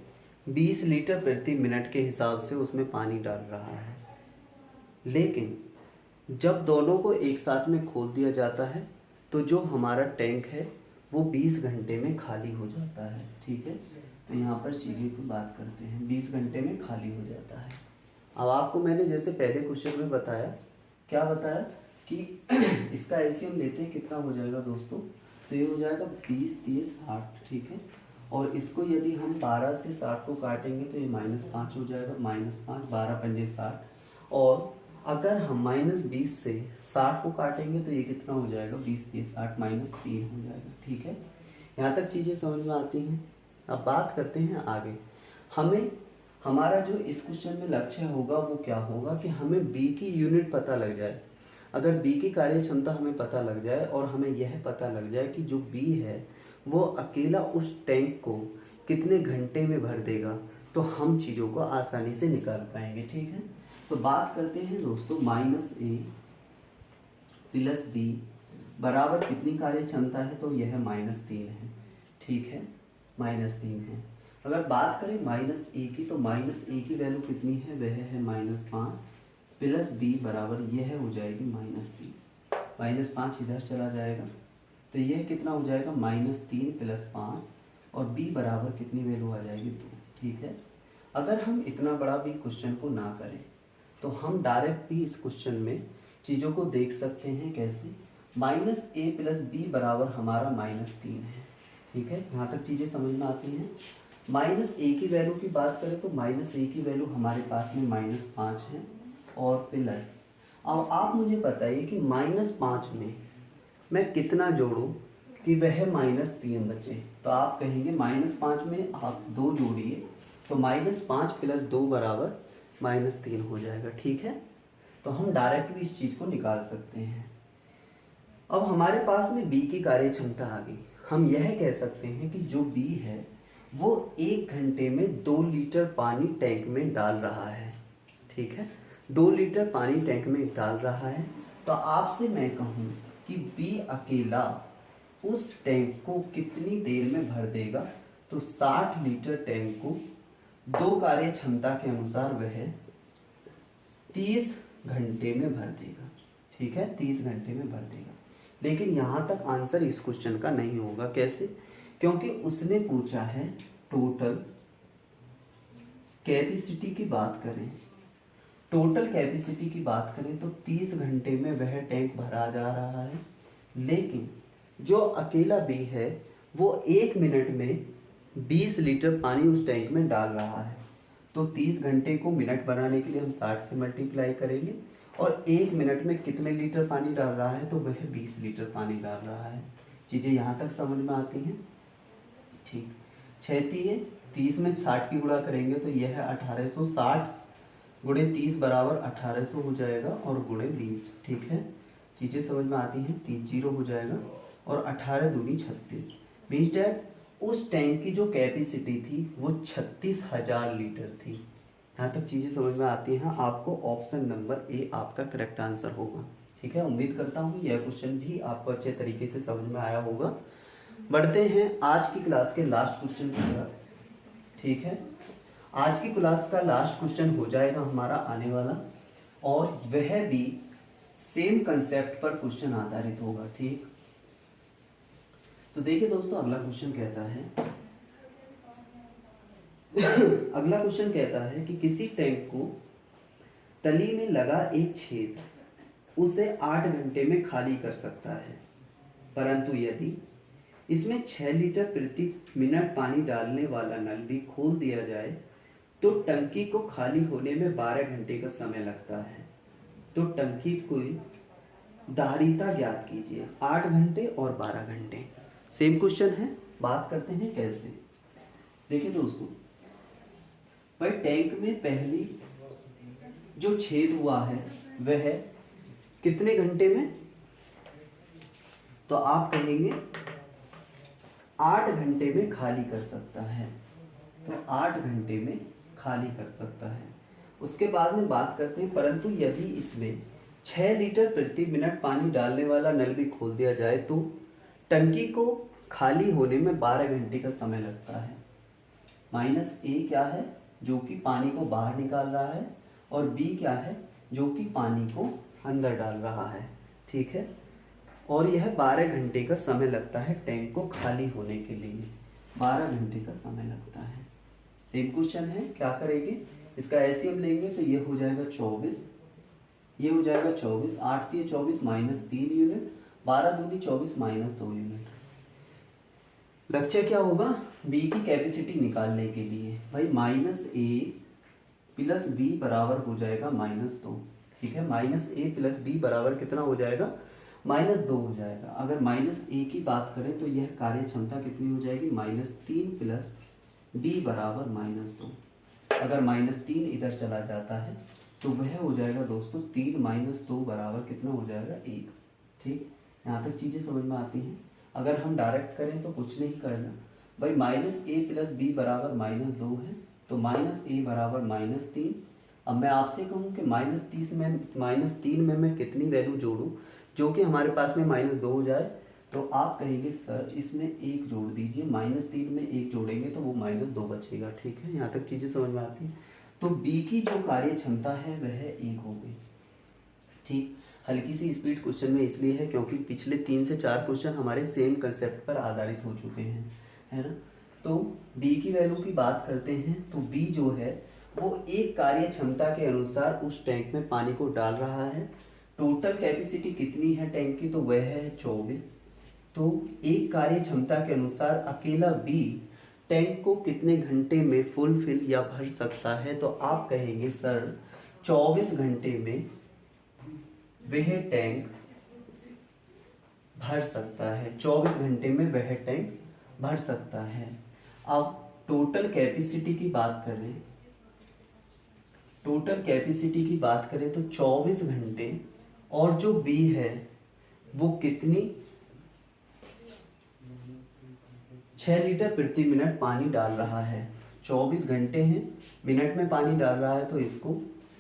20 लीटर प्रति मिनट के हिसाब से उसमें पानी डाल रहा है। लेकिन जब दोनों को एक साथ में खोल दिया जाता है तो जो हमारा टैंक है वो 20 घंटे में खाली हो जाता है। ठीक है, तो यहाँ पर चीज़ें की बात करते हैं, 20 घंटे में खाली हो जाता है। अब आपको मैंने जैसे पहले क्वेश्चन में बताया, क्या बताया कि इसका एलसीएम लेते हैं, कितना हो जाएगा दोस्तों, तो ये हो जाएगा 20 30 60। ठीक है, और इसको यदि हम 12 से 60 को काटेंगे तो ये -5 हो जाएगा, -5 12 पंजे 60। और अगर हम -20 से 60 को काटेंगे तो ये कितना हो जाएगा, 20 30 60 -3 हो जाएगा। ठीक है, यहाँ तक चीज़ें समझ में आती हैं। अब बात करते हैं आगे। हमें हमारा जो इस क्वेश्चन में लक्ष्य होगा वो क्या होगा कि हमें बी की यूनिट पता लग जाए। अगर बी की कार्य क्षमता हमें पता लग जाए और हमें यह पता लग जाए कि जो बी है वो अकेला उस टैंक को कितने घंटे में भर देगा, तो हम चीज़ों को आसानी से निकाल पाएंगे। ठीक है, तो बात करते हैं दोस्तों, -a + b बराबर कितनी कार्य क्षमता है, तो यह -3 है। ठीक है, -3 है। अगर बात करें -a की, तो -a की वैल्यू कितनी है, वह है -5 + b बराबर यह हो जाएगी -3। -5 इधर चला जाएगा तो यह कितना हो जाएगा, -3 + 5 और b बराबर कितनी वैल्यू आ जाएगी, 2। ठीक है, अगर हम इतना बड़ा भी क्वेश्चन को ना करें तो हम डायरेक्ट भी इस क्वेश्चन में चीज़ों को देख सकते हैं। कैसे, -a + b बराबर हमारा -3 है। ठीक है, यहाँ तक चीज़ें समझ में आती हैं। -a की वैल्यू की बात करें तो -a की वैल्यू हमारे पास में -5 है और प्लस, अब आप मुझे बताइए कि -5 में मैं कितना जोड़ूं कि वह -3 बचे। तो आप कहेंगे -5 में आप 2 जोड़िए तो -5 + 2 बराबर -3 हो जाएगा। ठीक है, तो हम डायरेक्ट भी इस चीज़ को निकाल सकते हैं। अब हमारे पास में बी की कार्य क्षमता आ गई। हम यह कह सकते हैं कि जो बी है वो 1 घंटे में 2 लीटर पानी टैंक में डाल रहा है। ठीक है, 2 लीटर पानी टैंक में डाल रहा है। तो आपसे मैं कहूँ कि बी अकेला उस टैंक को कितनी देर में भर देगा, तो 60 लीटर टैंक को 2 कार्य क्षमता के अनुसार वह 30 घंटे में भर देगा। ठीक है, 30 घंटे में भर देगा। लेकिन यहाँ तक आंसर इस क्वेश्चन का नहीं होगा। कैसे, क्योंकि उसने पूछा है टोटल कैपेसिटी की बात करें, टोटल कैपेसिटी की बात करें तो 30 घंटे में वह टैंक भरा जा रहा है। लेकिन जो अकेला बी है वो 1 मिनट में 20 लीटर पानी उस टैंक में डाल रहा है। तो 30 घंटे को मिनट बनाने के लिए हम 60 से मल्टीप्लाई करेंगे और 1 मिनट में कितने लीटर पानी डाल रहा है, तो वह 20 लीटर पानी डाल रहा है। चीज़ें यहाँ तक समझ में आती हैं। ठीक, 6 30 में 60 की गुणा करेंगे तो यह है 1860 गुणे 30 बराबर 1800 हो जाएगा और गुणे 20। ठीक है, चीज़ें समझ में आती हैं। 3 0 हो जाएगा और 18 दूनी 36 मीन्स डैट उस टैंक की जो कैपेसिटी थी वो 36,000 लीटर थी। यहाँ तक चीज़ें समझ में आती हैं। आपको ऑप्शन नंबर ए आपका करेक्ट आंसर होगा। ठीक है, उम्मीद करता हूँ यह क्वेश्चन भी आपको अच्छे तरीके से समझ में आया होगा। बढ़ते हैं आज की क्लास के लास्ट क्वेश्चन की तरफ। ठीक है, आज की क्लास का लास्ट क्वेश्चन हो जाएगा हमारा आने वाला, और वह भी सेम कंसेप्ट पर क्वेश्चन आधारित होगा। ठीक, तो देखिए दोस्तों, अगला क्वेश्चन कहता है अगला क्वेश्चन कहता है कि किसी टैंक को तली में लगा एक छेद उसे 8 घंटे में खाली कर सकता है, परंतु यदि इसमें 6 लीटर प्रति मिनट पानी डालने वाला नल भी खोल दिया जाए तो टंकी को खाली होने में 12 घंटे का समय लगता है। तो टंकी की धारिता ज्ञात कीजिए, 8 घंटे और 12 घंटे। सेम क्वेश्चन है, बात करते हैं कैसे। देखिए दोस्तों, भाई टैंक में पहली जो छेद हुआ है वह कितने घंटे में, तो आप कहेंगे 8 घंटे में खाली कर सकता है। तो 8 घंटे में खाली कर सकता है। उसके बाद में बात करते हैं, परंतु यदि इसमें 6 लीटर प्रति मिनट पानी डालने वाला नल भी खोल दिया जाए तो टंकी को खाली होने में 12 घंटे का समय लगता है। -A क्या है, जो कि पानी को बाहर निकाल रहा है, और B क्या है, जो कि पानी को अंदर डाल रहा है। ठीक है, और यह 12 घंटे का समय लगता है टैंक को खाली होने के लिए। 12 घंटे का समय लगता है। सेम क्वेश्चन है, क्या करेंगे, इसका एलसीएम लेंगे तो ये हो जाएगा 24, ये हो जाएगा 24, 8 3 24 -3 यूनिट, 12 दूनी 24 -2 यूनिट। लक्ष्य क्या होगा, बी की कैपेसिटी निकालने के लिए। भाई -A + B बराबर हो जाएगा -2। ठीक है, -A + B बराबर कितना हो जाएगा, -2 हो जाएगा। अगर -A की बात करें तो यह कार्य क्षमता कितनी हो जाएगी, -3 + B बराबर -2। अगर -3 इधर चला जाता है तो वह हो जाएगा दोस्तों 3 - 2 बराबर कितना हो जाएगा, 1। ठीक, यहाँ तक चीज़ें समझ में आती हैं। अगर हम डायरेक्ट करें तो कुछ नहीं करना भाई, -A + B बराबर -2 है, तो -A बराबर -3। अब मैं आपसे कहूँ कि -3 में मैं कितनी वैल्यू जोड़ूँ जो कि हमारे पास में -2 हो जाए, तो आप कहेंगे सर इसमें 1 जोड़ दीजिए। -3 में 1 जोड़ेंगे तो वो -2 बचेगा। ठीक है, यहाँ तक चीज़ें समझ में आती हैं। तो बी की जो कार्य क्षमता है वह 1 हो गई। ठीक, हल्की सी स्पीड क्वेश्चन में इसलिए है क्योंकि पिछले 3 से 4 क्वेश्चन हमारे सेम कंसेप्ट पर आधारित हो चुके हैं, है ना। तो बी की वैल्यू की बात करते हैं तो बी जो है वो एक कार्य क्षमता के अनुसार उस टैंक में पानी को डाल रहा है। टोटल कैपेसिटी कितनी है टैंक की, तो वह है 24। तो एक कार्य क्षमता के अनुसार अकेला बी टैंक को कितने घंटे में फुलफिल या भर सकता है, तो आप कहेंगे सर 24 घंटे में वह टैंक भर सकता है। 24 घंटे में वह टैंक भर सकता है। अब टोटल कैपेसिटी की बात करें, टोटल कैपेसिटी की बात करें तो 24 घंटे और जो बी है वो कितनी 6 लीटर प्रति मिनट पानी डाल रहा है। 24 घंटे हैं, मिनट में पानी डाल रहा है तो इसको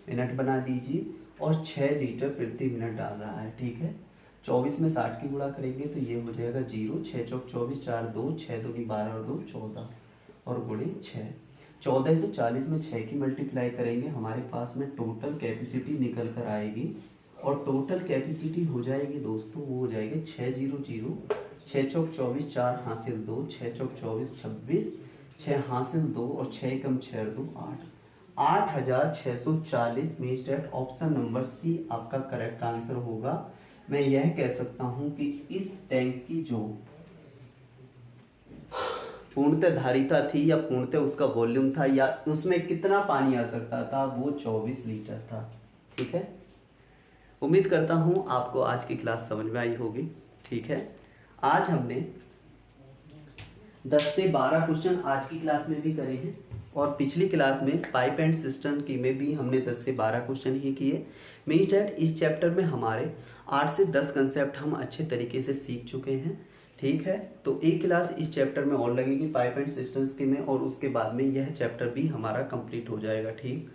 मिनट बना दीजिए, और 6 लीटर प्रति मिनट डाल रहा है। ठीक है, 24 में 60 की गुणा करेंगे तो ये हो जाएगा 0, 6 चौक 24, 4 2, 6 दूनी 12 और 2 14, और गुणे 6। 1440 में 6 की मल्टीप्लाई करेंगे, हमारे पास में टोटल कैपेसिटी निकल कर आएगी, और टोटल कैपेसिटी हो जाएगी दोस्तों, वो हो जाएगी 600, 6 चौक 24, 4 हासिल 2, 6 चौक 24 26, 6 हासिल 2 और 6 कम 6 2 8, 8640 means that option number C आपका करेक्ट आंसर होगा। मैं यह कह सकता हूं कि इस टैंक की जो पूर्णतः धारिता थी या पूर्णतः उसका वॉल्यूम था या उसमें कितना पानी आ सकता था, वो 24 लीटर था। ठीक है, उम्मीद करता हूं आपको आज की क्लास समझ में आई होगी। ठीक है, आज हमने 10 से 12 क्वेश्चन आज की क्लास में भी करे हैं, और पिछली क्लास में पाइप एंड सिस्टम की में भी हमने 10 से 12 क्वेश्चन ही किए। मीन्स डैट इस चैप्टर में हमारे 8 से 10 कंसेप्ट हम अच्छे तरीके से सीख चुके हैं। ठीक है, तो एक क्लास इस चैप्टर में और लगेगी पाइप एंड सिस्टम्स की में, और उसके बाद में यह चैप्टर भी हमारा कंप्लीट हो जाएगा। ठीक,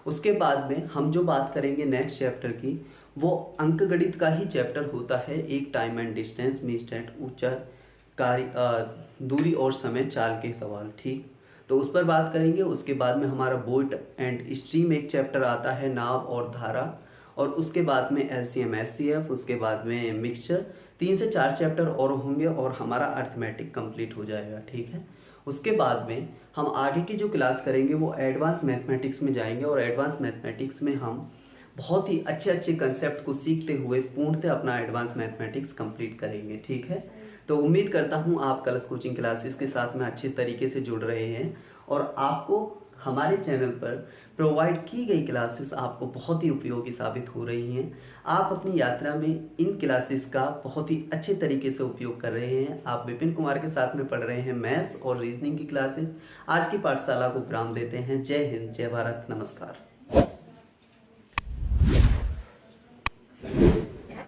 उसके बाद में हम जो बात करेंगे नेक्स्ट चैप्टर की, वो अंकगणित का ही चैप्टर होता है, एक time and distance means that ऊंचा कार्य दूरी और समय चाल के सवाल। ठीक, तो उस पर बात करेंगे। उसके बाद में हमारा बोट एंड स्ट्रीम एक चैप्टर आता है, नाव और धारा, और उसके बाद में एलसीएम एचसीएफ, उसके बाद में मिक्सचर। 3 से 4 चैप्टर और होंगे और हमारा अर्थमेटिक कंप्लीट हो जाएगा। ठीक है, उसके बाद में हम आगे की जो क्लास करेंगे वो एडवांस मैथमेटिक्स में जाएंगे, और एडवांस मैथमेटिक्स में हम बहुत ही अच्छे अच्छे कंसेप्ट को सीखते हुए पूर्णतः अपना एडवांस मैथमेटिक्स कंप्लीट करेंगे। ठीक है, तो उम्मीद करता हूँ आप कलर्स कोचिंग क्लासेस के साथ में अच्छे तरीके से जुड़ रहे हैं, और आपको हमारे चैनल पर प्रोवाइड की गई क्लासेस आपको बहुत ही उपयोगी साबित हो रही हैं। आप अपनी यात्रा में इन क्लासेस का बहुत ही अच्छे तरीके से उपयोग कर रहे हैं। आप विपिन कुमार के साथ में पढ़ रहे हैं मैथ्स और रीजनिंग की क्लासेस। आज की पाठशाला को विराम देते हैं। जय हिंद, जय भारत, नमस्कार।